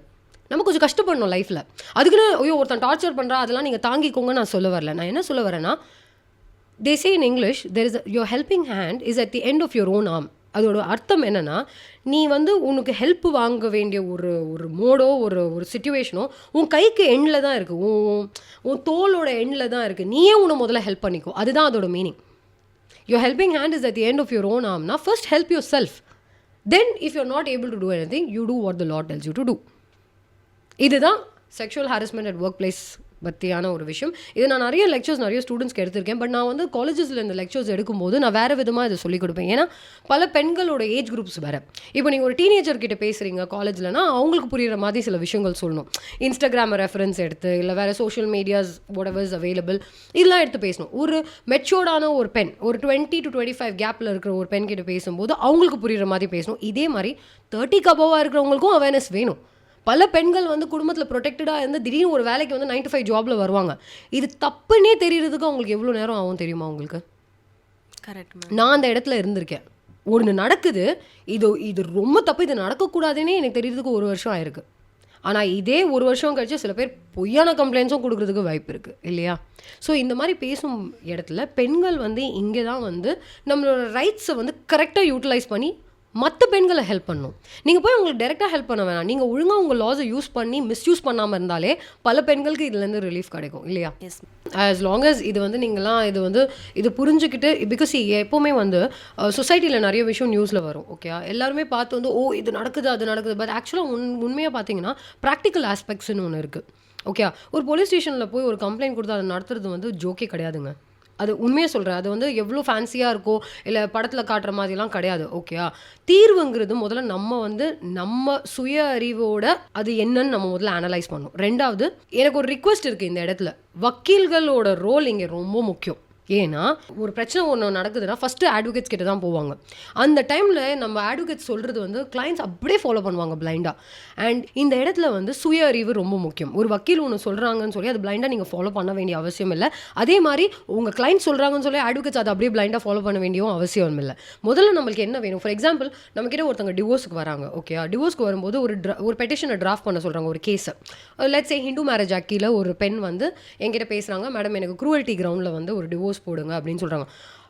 நம்ம கொஞ்சம் கஷ்டப்படணும் லைஃப்பில். அதுக்குன்னு ஒருத்தன் டார்ச்சர் பண்ணுறா அதெல்லாம் நீங்கள் தாங்கிக்கோங்க நான் சொல்ல வரல. நான் என்ன சொல்ல வரேன்னா, they say in English there is your helping hand is at the end of your own arm. அதோட அர்த்தம் என்னன்னா, நீ வந்து உனக்கு ஹெல்ப் வாங்க வேண்டிய ஒரு மோடோ ஒரு சிச்சுவேஷனோ உன் கைக்கு எண்ணில் தான் இருக்குது, உன் தோளோட எண்ணில் தான் இருக்குது. நீயே உன்னை முதல்ல ஹெல்ப் பண்ணிக்கோ, அதுதான் அதோட meaning. your helping hand is at the end of your own arm. Now first help yourself, then if you're not able to do anything, you do what the Lord tells you to do. இதுதான் sexual harassment at work place பற்றியான ஒரு விஷயம். இது நான் நிறைய lectures நிறைய ஸ்டூடெண்ட்ஸ்க்கு எடுத்திருக்கேன். பட் நான் வந்து காலேஜஸில் இந்த லெக்சர்ஸ் எடுக்கும்போது நான் வேறு விதமாக இதை சொல்லிக் கொடுப்பேன். ஏன்னா பல பெண்களோட ஏஜ் குரூப்ஸ் வேறு. இப்போ நீங்கள் ஒரு டீனேஜர் கிட்ட பேசுகிறீங்க காலேஜ்லனா அவங்களுக்கு புரிகிற மாதிரி சில விஷயங்கள் சொல்லணும். இன்ஸ்டாகிராம் ரெஃபரன்ஸ் எடுத்து இல்லை வேறு social medias whatever is available இதெல்லாம் எடுத்து பேசணும். ஒரு மெச்சூர்டான ஒரு பெண், ஒரு 20 to 25 கேப்பில் இருக்கிற ஒரு பெண் கிட்ட பேசும்போது அவங்களுக்கு புரிகிற மாதிரி பேசணும். இதே மாதிரி 30க்கு அபோவாக இருக்கிறவங்களுக்கும் அவேர்னஸ் வேணும். பல பெண்கள் வந்து குடும்பத்தில் ப்ரொடெக்டடாக இருந்து திடீர்னு ஒரு வேலைக்கு வந்து 9 to 5 ஜாபில் வருவாங்க. இது தப்புன்னே தெரியறதுக்கு அவங்களுக்கு எவ்வளோ நேரம் ஆகும் தெரியுமா உங்களுக்கு? கரெக்ட். நான் அந்த இடத்துல இருந்திருக்கேன். ஒன்று நடக்குது, இது ரொம்ப தப்பு, இது நடக்கக்கூடாதுன்னே எனக்கு தெரியறதுக்கு 1 வருஷம் ஆயிருக்கு. ஆனால் இதே 1 வருஷம் கழிச்சு சில பேர் பொய்யான கம்ப்ளைண்ட்ஸும் கொடுக்குறதுக்கு வாய்ப்பு இருக்குது இல்லையா? ஸோ இந்த மாதிரி பேசும் இடத்துல பெண்கள் வந்து இங்கே தான் வந்து நம்மளோட ரைட்ஸை வந்து கரெக்டாக யூட்டிலைஸ் பண்ணி மற்ற பெண்களை ஹெல்ப் பண்ணணும். நீங்கள் போய் உங்களுக்கு டைரெக்டாக ஹெல்ப் பண்ண வேணாம். நீங்கள் ஒழுங்காக உங்கள் லாஸை யூஸ் பண்ணி மிஸ்யூஸ் பண்ணாமல் இருந்தாலே பல பெண்களுக்கு இதுலேருந்து ரிலீஃப் கிடைக்கும் இல்லையா? எஸ். ஆஸ் லாங் அஸ் இது வந்து நீங்களாம் இது புரிஞ்சுக்கிட்டு, பிகாஸ் எப்போவுமே வந்து சொசைட்டியில் நிறைய விஷயம் நியூஸில் வரும். ஓகே, எல்லாருமே பார்த்து வந்து இது நடக்குது அது நடக்குது. பட் ஆக்சுவலாக உண்மையாக பார்த்தீங்கன்னா ப்ராக்டிக்கல் ஆஸ்பெக்ட்ஸ்னு ஒன்று இருக்குது. ஓகே, ஒரு போலீஸ் ஸ்டேஷனில் போய் ஒரு கம்ப்ளைண்ட் கொடுத்து அதை நடத்துறது வந்து ஜோக்கே கிடையாதுங்க. அது உண்மையாக சொல்கிறேன். அது வந்து எவ்வளோ ஃபேன்சியாக இருக்கோ இல்லை படத்தில் காட்டுற மாதிரிலாம் கிடையாது. ஓகேயா, தீர்வுங்கிறது முதல்ல நம்ம சுய அறிவோட அது என்னன்னு நம்ம முதல்ல அனலைஸ் பண்ணணும். ரெண்டாவது, எனக்கு ஒரு ரிக்வெஸ்ட் இருக்குது இந்த இடத்துல, வக்கீல்களோட ரோல் இங்கே ரொம்ப முக்கியம். ஏன்னா ஒரு பிரச்சனை ஒன்று நடக்குதுன்னா ஃபஸ்ட்டு அட்வொகேட்ஸ் கிட்ட தான் போவாங்க. அந்த டைமில் நம்ம அட்வொகேட்ஸ் சொல்கிறது வந்து கிளைண்ட்ஸ் அப்படியே ஃபாலோ பண்ணுவாங்க பிளைண்டாக. அண்ட் இந்த இடத்துல வந்து சுய அறிவு ரொம்ப முக்கியம். ஒரு வக்கீல் ஒன்று சொல்கிறாங்கன்னு சொல்லி அது பிளைண்டாக நீங்கள் ஃபாலோ பண்ண வேண்டிய அவசியம் இல்லை. அதே மாதிரி உங்கள் கிளைண்ட் சொல்கிறாங்கன்னு சொல்லி அட்வொகேட்ஸ் அதை அப்படியே பிளைண்டாக ஃபாலோ பண்ண வேண்டியும் அவசியம் இல்லை. முதல்ல நம்மளுக்கு என்ன வேணும்? ஃபார் எக்ஸாம்பிள், நம்மக்கிட்ட ஒருத்தங்க டிவோர்ஸுக்கு வராங்க. ஓகே, டிவோர்ஸ்க்கு வரும்போது ஒரு பெட்டிஷனை டிராஃப்ட் பண்ண சொல்கிறாங்க, ஒரு கேஸை. Let's say Hindu marriage act கீழே ஒரு பெண் வந்து என்கிட்ட பேசுகிறாங்க, மேடம் எனக்கு க்ரூவல்ட்டி கிரவுண்டில் வந்து ஒரு டிவோர்ஸ் போடுங்க அப்படின்னு சொல்கிறாங்க.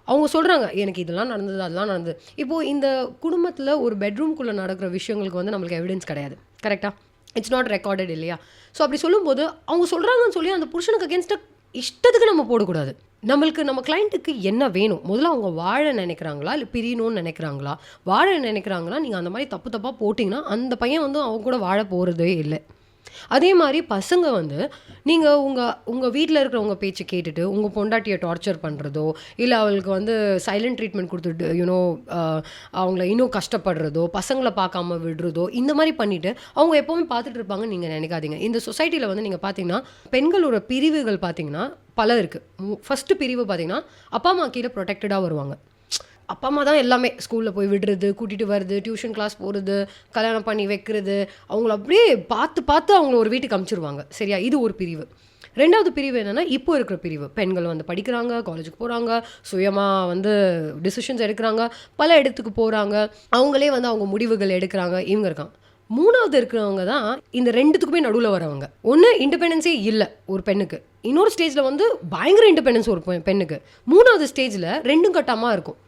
அவங்க சொல்கிறாங்க எனக்கு இதெல்லாம் நடந்தது அதெல்லாம் நடந்தது. இப்போது இந்த குடும்பத்தில் ஒரு பெட்ரூம்குள்ளே நடக்கிற விஷயங்களுக்கு வந்து நம்மளுக்கு எவிடன்ஸ் கிடையாது. கரெக்டாக, இட்ஸ் நாட் ரெக்கார்டட் இல்லையா? ஸோ அப்படி சொல்லும்போது அவங்க சொல்கிறாங்கன்னு சொல்லி அந்த புருஷனுக்கு அகேன்ஸ்டாக இஷ்டத்துக்கு நம்ம போடக்கூடாது. நம்ம கிளைண்ட்டுக்கு என்ன வேணும்? முதல்ல அவங்க வாழ நினைக்கிறாங்களா இல்லை பிரியணும்னு நினைக்கிறாங்களா? வாழ நினைக்கிறாங்களா? நீங்கள் அந்த மாதிரி தப்பாக போட்டிங்கன்னா அந்த பையன் வந்து அவங்க கூட வாழ போகிறதே இல்லை. அதே மாதிரி பசங்க வந்து நீங்கள் உங்கள் வீட்டில் இருக்கிறவங்க பேச்சு கேட்டுட்டு உங்கள் பொண்டாட்டியை டார்ச்சர் பண்ணுறதோ இல்லை அவளுக்கு வந்து சைலண்ட் ட்ரீட்மெண்ட் கொடுத்துட்டு அவங்கள இன்னும் கஷ்டப்படுறதோ, பசங்களை பார்க்காம விடுறதோ, இந்த மாதிரி பண்ணிவிட்டு அவங்க எப்போவுமே பார்த்துட்டு இருப்பாங்கன்னு நீங்கள் நினைக்காதீங்க. இந்த சொசைட்டியில் வந்து நீங்கள் பார்த்தீங்கன்னா பெண்களோட பிரிவுகள் பார்த்தீங்கன்னா பல இருக்குது. ஃபஸ்ட்டு பிரிவு பார்த்தீங்கன்னா அப்பா அம்மா கீழே ப்ரொடெக்டடாக வருவாங்க. அப்பா அம்மா தான் எல்லாமே, ஸ்கூலில் போய் விடுறது, கூட்டிகிட்டு வருது, டியூஷன் கிளாஸ் போகிறது, கல்யாணம் பண்ணி வைக்கிறது, அவங்கள அப்படியே பார்த்து அவங்கள ஒரு வீட்டுக்கு அனுப்பிச்சிருவாங்க. சரியா? இது ஒரு பிரிவு. ரெண்டாவது பிரிவு என்னென்னா இப்போ இருக்கிற பிரிவு, பெண்கள் வந்து படிக்கிறாங்க, காலேஜுக்கு போகிறாங்க, சுயமாக வந்து டிசிஷன்ஸ் எடுக்கிறாங்க, பல இடத்துக்கு போகிறாங்க, அவங்களே வந்து அவங்க முடிவுகள் எடுக்கிறாங்க, இவங்க இருக்காங்க. மூணாவது இருக்கிறவங்க தான் இந்த ரெண்டுத்துக்குமே நடுவில் வரவங்க. ஒன்று இண்டிபெண்டன்ஸே இல்லை ஒரு பெண்ணுக்கு, இன்னொரு ஸ்டேஜில் வந்து பயங்கர இண்டிபெண்டன்ஸ் ஒரு பெண்ணுக்கு, மூணாவது ஸ்டேஜில் ரெண்டும் கட்டமாக இருக்கும்.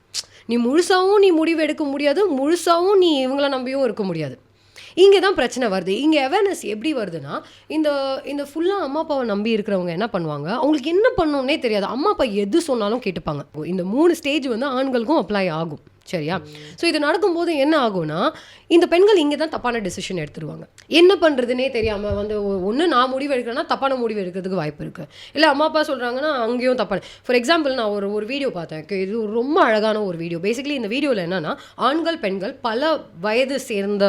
நீ முழுசாகவும் நீ முடிவு எடுக்க முடியாது, முழுசாகவும் நீ இவங்கள நம்பியும் இருக்க முடியாது. இங்கே தான் பிரச்சனை வருது. இங்கே அவேர்னஸ் எப்படி வருதுன்னா, இந்த ஃபுல்லாக அம்மா அப்பாவை நம்பி இருக்கிறவங்க என்ன பண்ணுவாங்க, அவங்களுக்கு என்ன பண்ணணும்னே தெரியாது. அம்மா அப்பா எது சொன்னாலும் கேட்டுப்பாங்க. இந்த 3 ஸ்டேஜ் வந்து ஆண்களுக்கும் அப்ளை ஆகும். சரியா? ஸோ இது நடக்கும்போது என்ன ஆகும்னா இந்த பெண்கள் இங்கே தான் தப்பான டெசிஷன் எடுத்துருவாங்க. என்ன பண்ணுறதுனே தெரியாமல் வந்து ஒன்று நான் முடிவு எடுக்கிறேன்னா தப்பான முடிவு எடுக்கிறதுக்கு வாய்ப்பு இருக்குது. இல்லை அம்மா அப்பா சொல்கிறாங்கன்னா அங்கேயும் தப்பான. ஃபார் எக்ஸாம்பிள் நான் ஒரு வீடியோ பார்த்தேன். இது ரொம்ப அழகான ஒரு வீடியோ. பேசிக்கலி இந்த வீடியோவில் என்னன்னா ஆண்கள் பெண்கள் பல வயது சேர்ந்த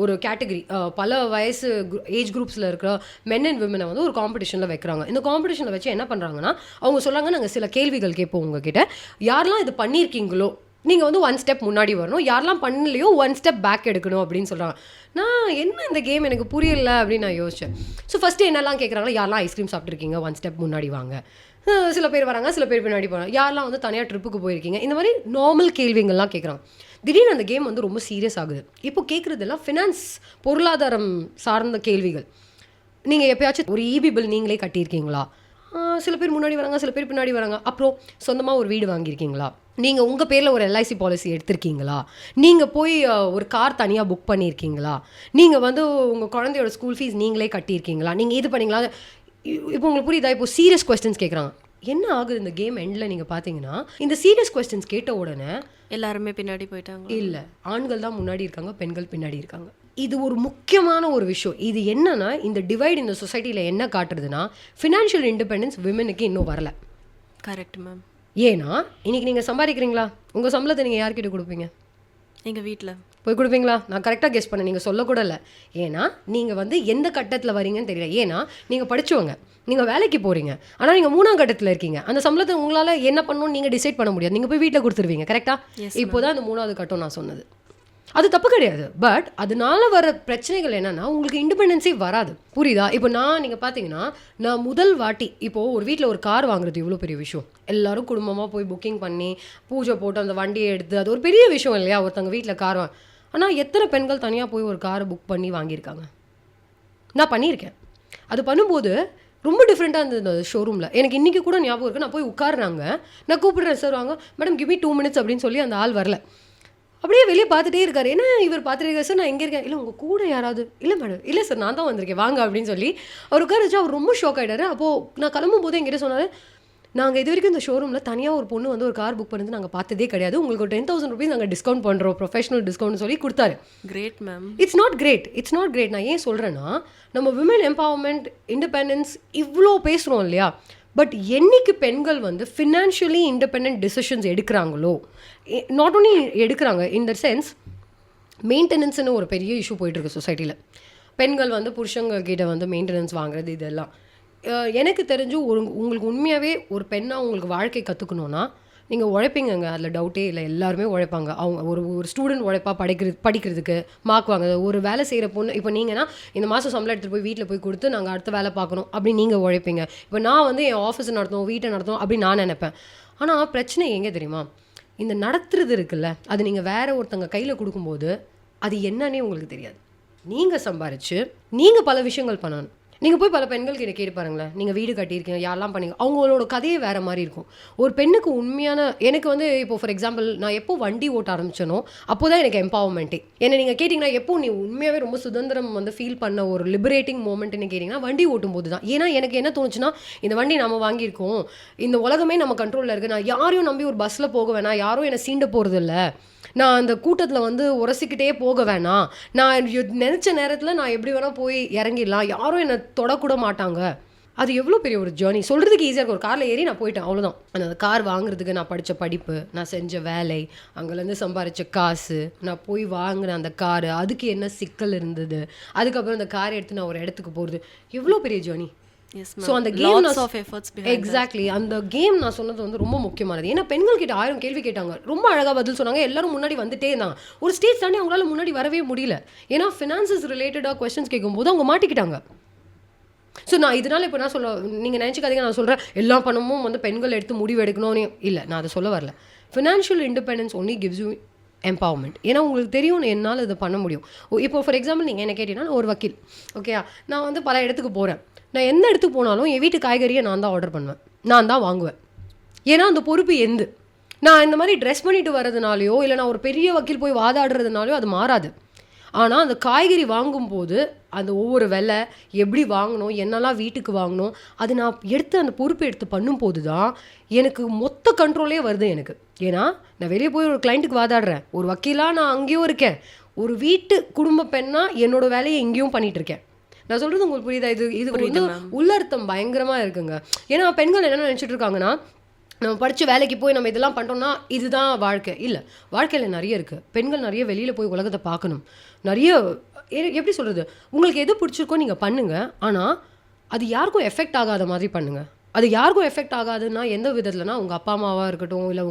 ஒரு கேட்டகரி, பல வயசு ஏஜ் குரூப்ஸில் இருக்கிற மென் அண்ட் விமனை வந்து ஒரு காம்படிஷனில் வைக்கிறாங்க. இந்த காம்படிஷனில் வச்சு என்ன பண்ணுறாங்கன்னா அவங்க சொல்கிறாங்க, நாங்கள் சில கேள்விகள் கேட்போம் உங்ககிட்ட, யாரெல்லாம் இது பண்ணியிருக்கீங்களோ நீங்கள் வந்து 1 ஸ்டெப் முன்னாடி வரணும், யாரெல்லாம் பண்ணலையோ 1 ஸ்டெப் பேக் எடுக்கணும் அப்படின்னு சொல்கிறாங்க. நான் என்ன இந்த கேம் எனக்கு புரியல அப்படின்னு நான் யோசித்தேன். ஸோ ஃபஸ்ட்டு என்னெல்லாம் கேட்குறாங்களோ, யாரெல்லாம் ஐஸ்கிரீம் சாப்பிட்ருக்கீங்க 1 ஸ்டெப் முன்னாடி வாங்க. சில பேர் வராங்க, சில பேர் பின்னாடி போகிறாங்க. யாரெல்லாம் வந்து தனியாக ட்ரிப்புக்கு போயிருக்கீங்க, இந்த மாதிரி நார்மல் கேள்விங்கள்லாம் கேட்குறாங்க. திடீர்னு அந்த கேம் வந்து ரொம்ப சீரியஸ் ஆகுது. இப்போ கேட்குறதெல்லாம் ஃபினான்ஸ், பொருளாதாரம் சார்ந்த கேள்விகள். நீங்கள் எப்பயாச்சும் ஒரு இபி பில் நீங்களே கட்டியிருக்கீங்களா? சில பேர் முன்னாடி வராங்க, சில பேர் பின்னாடி வராங்க. அப்புறம் சொந்தமாக ஒரு வீடு வாங்கியிருக்கீங்களா? நீங்கள் உங்கள் பேரில் ஒரு எல்ஐசி பாலிசி எடுத்திருக்கீங்களா? நீங்கள் போய் ஒரு கார் தனியாக புக் பண்ணியிருக்கீங்களா? நீங்கள் வந்து உங்கள் குழந்தையோட ஸ்கூல் ஃபீஸ் நீங்களே கட்டியிருக்கீங்களா? நீங்கள் இது பண்ணீங்களா? இப்போ உங்களுக்கு புரியுதா? இப்போ சீரியஸ் கொஸ்டின்ஸ் கேட்குறாங்க. என்ன ஆகுது இந்த கேம் எண்டில் நீங்கள் பார்த்தீங்கன்னா, இந்த சீரியஸ் கொஸ்டின்ஸ் கேட்ட உடனே எல்லாருமே பின்னாடி போயிட்டாங்க. இல்லை, ஆண்கள் தான் முன்னாடி இருக்காங்க, பெண்கள் பின்னாடி இருக்காங்க. இது ஒரு முக்கியமான ஒரு விஷயம். இது என்னன்னா இந்த டிவைட் இந்த சொசைட்டியில் என்ன காட்டுறதுன்னா, ஃபினான்ஷியல் இண்டிபெண்டன்ஸ் விமனுக்கு இன்னும் வரல. Correct ma'am. ஏன்னா இன்னைக்கு நீங்கள் சம்பாதிக்கிறீங்களா, உங்கள் சம்பளத்தை நீங்கள் யார்கிட்ட கொடுப்பீங்க? எங்கள் வீட்டில் போய் கொடுப்பீங்களா? நான் கரெக்டாக கெஸ் பண்ணேன், நீங்கள் சொல்லக்கூட இல்லை. ஏன்னா நீங்கள் வந்து எந்த கட்டத்தில் வரீங்கன்னு தெரியல. ஏன்னா நீங்கள் படித்தவங்க, நீங்கள் வேலைக்கு போகிறீங்க, ஆனால் நீங்கள் 3ஆம் கட்டத்தில் இருக்கீங்க. அந்த சம்பளத்தை உங்களால் என்ன பண்ணணும்னு நீங்கள் டிசைட் பண்ண முடியாது. நீங்கள் போய் வீட்டில் கொடுத்துருவீங்க. கரெக்டாக? இப்போ தான் அந்த 3ஆவது கட்டம் நான் சொன்னது. அது தப்பு கிடையாது. பட் அதனால வர பிரச்சனைகள் என்னன்னா, உங்களுக்கு இண்டிபெண்டன்ஸே வராது. புரியுதா? இப்போ நீங்கள் பார்த்தீங்கன்னா, நான் முதல் வாட்டி இப்போது ஒரு வீட்டில் ஒரு கார் வாங்குறது இவ்வளோ பெரிய விஷயம். எல்லாரும் குடும்பமாக போய் புக்கிங் பண்ணி பூஜை போட்டு அந்த வண்டியை எடுத்து, அது ஒரு பெரிய விஷயம் இல்லையா? ஒருத்தவங்க வீட்டில் கார் ஆனால் எத்தனை பெண்கள் தனியாக போய் ஒரு காரை புக் பண்ணி வாங்கியிருக்காங்க? நான் பண்ணியிருக்கேன். அது பண்ணும்போது ரொம்ப டிஃப்ரெண்ட்டாக இருந்தது அந்த ஷோரூமில். எனக்கு இன்றைக்கி கூட ஞாபகம் இருக்குது. நான் போய் உட்காருறாங்க, நான் கூப்பிடுறேன், சார் வாங்க, மேடம் கிவ் மீ 2 minutes அப்படின்னு சொல்லி அந்த ஆள் வரல. அப்படியே வெளியே பார்த்துட்டே இருக்காரு. என்ன இவர் பார்த்துட்டே இருக்காரு. சார் நான் எங்கே இருக்கேன்? இல்லை உங்கள் கூட யாராவது? இல்லை மேடம். இல்லை சார் நான் தான் வந்திருக்கேன் வாங்க அப்படின்னு சொல்லி அவர் உட்கார வச்சு அவர் ரொம்ப ஷாக் ஆகிட்டாரு. அப்போது நான் கிளம்பும் போது என்கிட்ட சொன்னார், நாங்கள் இது வரைக்கும் இந்த ஷோரூமில் தனியாக ஒரு பொண்ணு வந்து ஒரு கார் புக் பண்ணது நாங்கள் பார்த்ததே கிடையாது. உங்களுக்கு ஒரு 10,000 rupees நாங்கள் டிஸ்கவுண்ட் பண்ணுறோம், ப்ரொஃபஷனல் டிஸ்கவுண்ட் சொல்லி கொடுத்தாரு. Great ma'am. It's not great. நான் ஏன் சொல்கிறேன்னா, நம்ம விமன் எம்பவர்மெண்ட், இண்டிபெண்டன்ஸ் இவ்வளோ பேசுகிறோம் இல்லையா? பட் என்னைக்கு பெண்கள் வந்து ஃபினான்ஷியலி இண்டிபெண்ட் டிசிஷன்ஸ் எடுக்கிறாங்களோ, நாட் ஓன்லி எடுக்கிறாங்க, இன் த சென்ஸ் மெயின்டெனன்ஸ்னு ஒரு பெரிய இஷ்யூ போயிட்டுருக்கு சொசைட்டியில். பெண்கள் வந்து புருஷங்க கிட்ட வந்து மெயின்டெனன்ஸ் வாங்குறது இதெல்லாம் எனக்கு தெரிஞ்சு உங்களுக்கு உண்மையாகவே ஒரு பெண்ணாக உங்களுக்கு வாழ்க்கை கற்றுக்கணுன்னா நீங்கள் உழைப்பீங்கங்க, அதில் டவுட்டே இல்லை. எல்லாருமே உழைப்பாங்க. அவங்க ஒரு ஸ்டூடெண்ட் உழைப்பா படிக்கிறதுக்கு மார்க் வாங்குது. ஒரு வேலை செய்கிற பொண்ணு, இப்போ நீங்கன்னா இந்த மாதம் சம்பளம் எடுத்துகிட்டு போய் வீட்டில் போய் கொடுத்து நாங்கள் அடுத்த வேலை பார்க்கணும் அப்படின்னு நீங்கள் உழைப்பீங்க. இப்போ நான் வந்து என் ஆஃபீஸை நடத்தணும், வீட்டை நடத்தணும் அப்படின்னு நான் நினைப்பேன். ஆனால் பிரச்சனை எங்கே தெரியுமா? இந்த நடத்துறது இருக்குல்ல, அது நீங்கள் வேற ஒருத்தங்க கையில் கொடுக்கும்போது அது என்னன்னே உங்களுக்கு தெரியாது. நீங்கள் சம்பாரித்து நீங்கள் பல விஷயங்கள் பண்ணணும். நீங்கள் போய் பல பெண்கள் கிட்ட கேட்டு பாருங்களேன், நீங்கள் வீடு கட்டியிருக்கீங்க, யாரெல்லாம் பண்ணீங்க, அவங்களோட கதையே வேறு மாதிரி இருக்கும். ஒரு பெண்ணுக்கு உண்மையான, எனக்கு வந்து இப்போ ஃபார் எக்ஸாம்பிள் நான் எப்போ வண்டி ஓட்ட ஆரம்பிச்சனோ அப்போ தான் எனக்கு எம்பவர்மெண்ட்டே. என்னை நீங்கள் கேட்டிங்கன்னா எப்போ நீ உண்மையாகவே ரொம்ப சுதந்திரம் வந்து ஃபீல் பண்ண ஒரு லிபரேட்டிங் மூமெண்ட்னு கேட்டிங்கன்னா வண்டி ஓட்டும் போது தான். ஏன்னா எனக்கு என்ன தோணுச்சுன்னா, இந்த வண்டி நம்ம வாங்கியிருக்கோம், இந்த உலகமே நம்ம கண்ட்ரோலில் இருக்குது, நான் யாரையும் நம்பி ஒரு பஸ்ஸில் போக வேணாம், யாரும் என்னை சீண்ட போகிறது இல்லை, நான் அந்த கூட்டத்தில் வந்து உரசிக்கிட்டே போக வேணாம், நான் நினச்ச நேரத்தில் நான் எப்படி வேணால் போய் இறங்கிடலாம், யாரும் என்னை தொடக்கூட மாட்டாங்க. அது எவ்வளோ பெரிய ஒரு ஜேர்னி. சொல்கிறதுக்கு ஈஸியாக இருக்கும், ஒரு காரில் ஏறி நான் போயிட்டேன் அவ்வளோதான். அந்த கார் வாங்குறதுக்கு நான் படித்த படிப்பு, நான் செஞ்ச வேலை, அங்கேருந்து சம்பாரித்த காசு, நான் போய் வாங்கின அந்த காரு, அதுக்கு என்ன சிக்கல் இருந்தது, அதுக்கப்புறம் அந்த கார் எடுத்து நான் ஒரு இடத்துக்கு போகிறது, எவ்வளோ பெரிய ஜேர்னி. ஸோ அந்த கேம் எக்ஸாக்ட்லி அந்த கேம் நான் சொன்னது வந்து ரொம்ப முக்கியமானது. ஏன்னா பெண்கள் கிட்ட 1000 கேள்வி கேட்டாங்க, ரொம்ப அழகாக பதில் சொன்னாங்க, எல்லாரும் முன்னாடி வந்துட்டே இருந்தாங்க. ஒரு ஸ்டேஜ் தாண்டி அவங்களால முன்னாடி வரவே முடியல. ஏன்னா ஃபினான்சஸ் ரிலேட்டடாக கொஸ்டின்ஸ் கேட்கும்போது அவங்க மாட்டிக்கிட்டாங்க. ஸோ நான் இதனால் இப்போ நான் சொல்ல, நீங்கள் நினச்சிக்காதீங்க நான் சொல்கிறேன் எல்லா பணமும் வந்து பெண்கள் எடுத்து முடிவு எடுக்கணும்னு இல்லை, நான் அதை சொல்ல வரல. Financial independence only gives you empowerment. ஏன்னா உங்களுக்கு தெரியும் என்னால் இதை பண்ண முடியும். இப்போ ஃபார் எக்ஸாம்பிள் நீங்கள் என்ன கேட்டீங்கன்னா, நான் ஒரு வக்கீல், ஓகே, நான் வந்து பல இடத்துக்கு போகிறேன், நான் எந்த இடத்துக்கு போனாலும் என் வீட்டு காய்கறியை நான் தான் ஆர்டர் பண்ணுவேன், நான் தான் வாங்குவேன். ஏன்னா அந்த பொறுப்பு எந்து. நான் இந்த மாதிரி ட்ரெஸ் பண்ணிட்டு வர்றதுனாலையோ இல்லை நான் ஒரு பெரிய வக்கீல் போய் வாதாடுறதுனாலையோ அது மாறாது. ஆனால் அந்த காய்கறி வாங்கும்போது அந்த ஒவ்வொரு விலை எப்படி வாங்கணும், என்னெல்லாம் வீட்டுக்கு வாங்கணும், அது நான் எடுத்து அந்த பொறுப்பு எடுத்து பண்ணும்போது தான் எனக்கு மொத்த கண்ட்ரோலே வருது எனக்கு. ஏன்னா நான் வெளியே போய் ஒரு கிளைண்ட்டுக்கு வாதாடுறேன், ஒரு வக்கீலாக நான் அங்கேயும் இருக்கேன், ஒரு வீட்டு குடும்ப பெண்ணாக என்னோட வேலையை எங்கேயும் பண்ணிகிட்டு இருக்கேன். நான் சொல்கிறது உங்களுக்கு புரியுதா? இது வந்து உள்ளர்த்தம் பயங்கரமாக இருக்குங்க. ஏன்னா பெண்கள் என்ன நினச்சிட்டு இருக்காங்கன்னா, நம்ம படித்து வேலைக்கு போய் நம்ம இதெல்லாம் பண்ணுறோம்னா இதுதான் வாழ்க்கை. இல்லை, வாழ்க்கையில் நிறைய இருக்குது. பெண்கள் நிறைய வெளியில் போய் உலகத்தை பார்க்கணும். நிறைய எப்படி சொல்கிறது, உங்களுக்கு எது பிடிச்சிருக்கோ நீங்கள் பண்ணுங்கள், ஆனால் அது யாருக்கும் எஃபெக்ட் ஆகாத மாதிரி பண்ணுங்கள். அது யாருக்கும் எஃபெக்ட் ஆகாதுன்னா எந்த விதத்துலனா, உங்கள் அப்பா அம்மாவாக இருக்கட்டும், இல்லை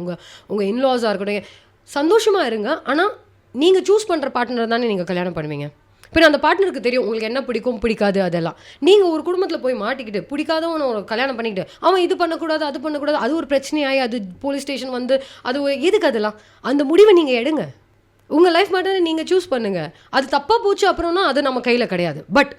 உங்கள் இன்லாஸாக இருக்கட்டும், சந்தோஷமாக இருங்க. ஆனால் நீங்கள் சூஸ் பண்ணுற பார்ட்னர் தானே நீங்கள் கல்யாணம் பண்ணுவீங்க. இப்போ அந்த பார்ட்னருக்கு தெரியும் உங்களுக்கு என்ன பிடிக்கும் பிடிக்காது. அதெல்லாம் நீங்கள் ஒரு குடும்பத்தில் போய் மாட்டிக்கிட்டு பிடிக்காதவனை ஒரு கல்யாணம் பண்ணிக்கிட்டு அவன் இது பண்ணக்கூடாது அது பண்ணக்கூடாது, அது ஒரு பிரச்சனையாகி அது போலீஸ் ஸ்டேஷன் வந்து அது எதுக்கு? அதெல்லாம் அந்த முடிவை நீங்கள் எடுங்க. உங்கள் லைஃப் மேட்டரை நீங்கள் சூஸ் பண்ணுங்கள். அது தப்பாக போச்சு அப்புறம்னா அது நம்ம கையில் கிடையாது. பட்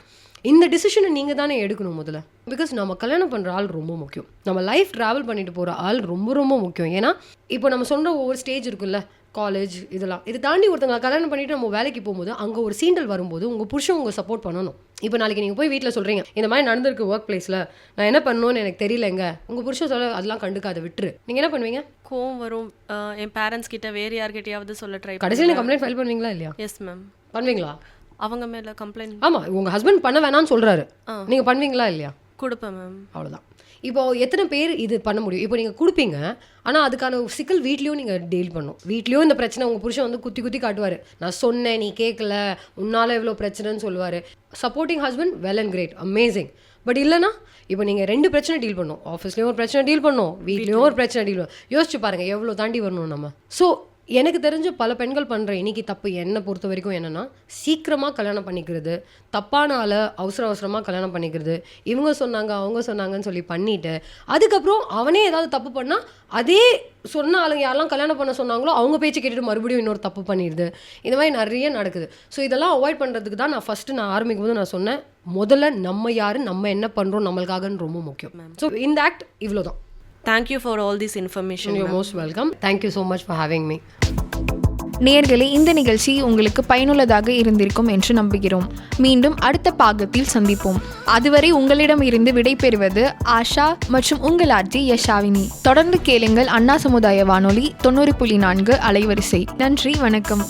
இந்த டிசிஷனை நீங்கள் தானே எடுக்கணும் முதல்ல. பிகாஸ் நம்ம கல்யாணம் பண்ணுற ஆள் ரொம்ப முக்கியம். நம்ம லைஃப் ட்ராவல் பண்ணிட்டு போகிற ஆள் ரொம்ப ரொம்ப முக்கியம். ஏன்னா இப்போ நம்ம சொல்கிற ஒவ்வொரு ஸ்டேஜ் இருக்குல்ல, காலேஜ் இதெல்லாம், இது தாண்டி ஒருத்தங்க கல்யாணம் பண்ணிவிட்டு நம்ம வேலைக்கு போகும்போது அங்கே ஒரு சீண்டல் வரும்போது உங்கள் புருஷன் உங்கள் சப்போர்ட் பண்ணணும். இப்போ நாளைக்கு நீங்கள் போய் வீட்டில் சொல்கிறீங்க, இந்த மாதிரி நடந்திருக்கு ஒர்க் பிளேஸில், நான் என்ன பண்ணணும்னு எனக்கு தெரியலங்க. உங்கள் புருஷன் சொல்ல அதெல்லாம் கண்டுக்காத விட்டுரு. நீங்கள் என்ன பண்ணுவீங்க? கோவம் வரும். என் பேரண்ட்ஸ் கிட்ட வேறு யார்கிட்டயாவது சொல்ல ட்ரை கடைசியில் நீங்கள் கம்ப்ளைண்ட் ஃபைல் பண்ணுவீங்களா இல்லையா? Yes ma'am. பண்ணுவீங்களா? அவங்க மேலே கம்ப்ளைண்ட். ஆமாம், உங்கள் ஹஸ்பண்ட் பண்ண வேணாம்னு சொல்கிறாரு, நீங்கள் பண்ணுவீங்களா இல்லையா? கொடுப்பேன் மேம். அவ்வளோதான். இப்போது எத்தனை பேர் இது பண்ண முடியும்? இப்போ நீங்கள் கொடுப்பீங்க, ஆனால் அதுக்கான சிக்கல் வீட்லேயும் நீங்கள் டீல் பண்ணணும். வீட்லேயும் இந்த பிரச்சனை உங்கள் புருஷன் வந்து குத்தி குத்தி காட்டுவார், நான் சொன்னேன் நீ கேட்கல, உன்னால் எவ்வளோ பிரச்சனைன்னு சொல்லுவார். Supporting husband well and great, amazing. But இல்லைனா இப்போ நீங்கள் 2 பிரச்சனை டீல் பண்ணணும். ஆஃபீஸ்லேயும் ஒரு பிரச்சனை டீல் பண்ணணும், வீட்லேயும் ஒரு பிரச்சனை டீல் பண்ணணும். யோசிச்சு பாருங்கள் எவ்வளோ தாண்டி வரணும் நம்ம. ஸோ எனக்கு தெரிஞ்ச பல பெண்கள் பண்ணுற இன்னைக்கு தப்பு என்னை பொறுத்த வரைக்கும் என்னென்னா, சீக்கிரமாக கல்யாணம் பண்ணிக்கிறது, தப்பான ஆளை அவசரமாக கல்யாணம் பண்ணிக்கிறது, இவங்க சொன்னாங்க அவங்க சொன்னாங்கன்னு சொல்லி பண்ணிவிட்டு அதுக்கப்புறம் அவனே ஏதாவது தப்பு பண்ணால் அதே சொன்ன ஆளுங்க யாரெல்லாம் கல்யாணம் பண்ண சொன்னாங்களோ அவங்க பேச்சு கேட்டுட்டு மறுபடியும் இன்னொரு தப்பு பண்ணிடுது. இந்த மாதிரி நிறைய நடக்குது. ஸோ இதெல்லாம் அவாய்ட் பண்ணுறதுக்கு தான் நான் ஆரம்பிக்கும் போது நான் சொன்னேன், முதல்ல நம்ம யார், நம்ம என்ன பண்ணுறோம் நம்மளுக்காகன்னு ரொம்ப முக்கியம். ஸோ இந்த ஆக்ட் இவ்வளோ தான். Thank you for all this information. You're most welcome. Thank you so much for having me. நேயர்களே, இந்த நிகழ்ச்சி உங்களுக்கு பயனுள்ளதாக இருந்திருக்கும் என்று நம்புகிறோம். மீண்டும் அடுத்த பாகத்தில் சந்திப்போம். அதுவரை உங்களிடம் இருந்து விடைபெறுவது ஆஷா மற்றும் உங்கள் ஆர்ஜி யஷாவினி. தொடர்ந்து கேளுங்கள் அண்ணா சமுதாய வானொலி 90.4 அலைவரிசை. நன்றி, வணக்கம்.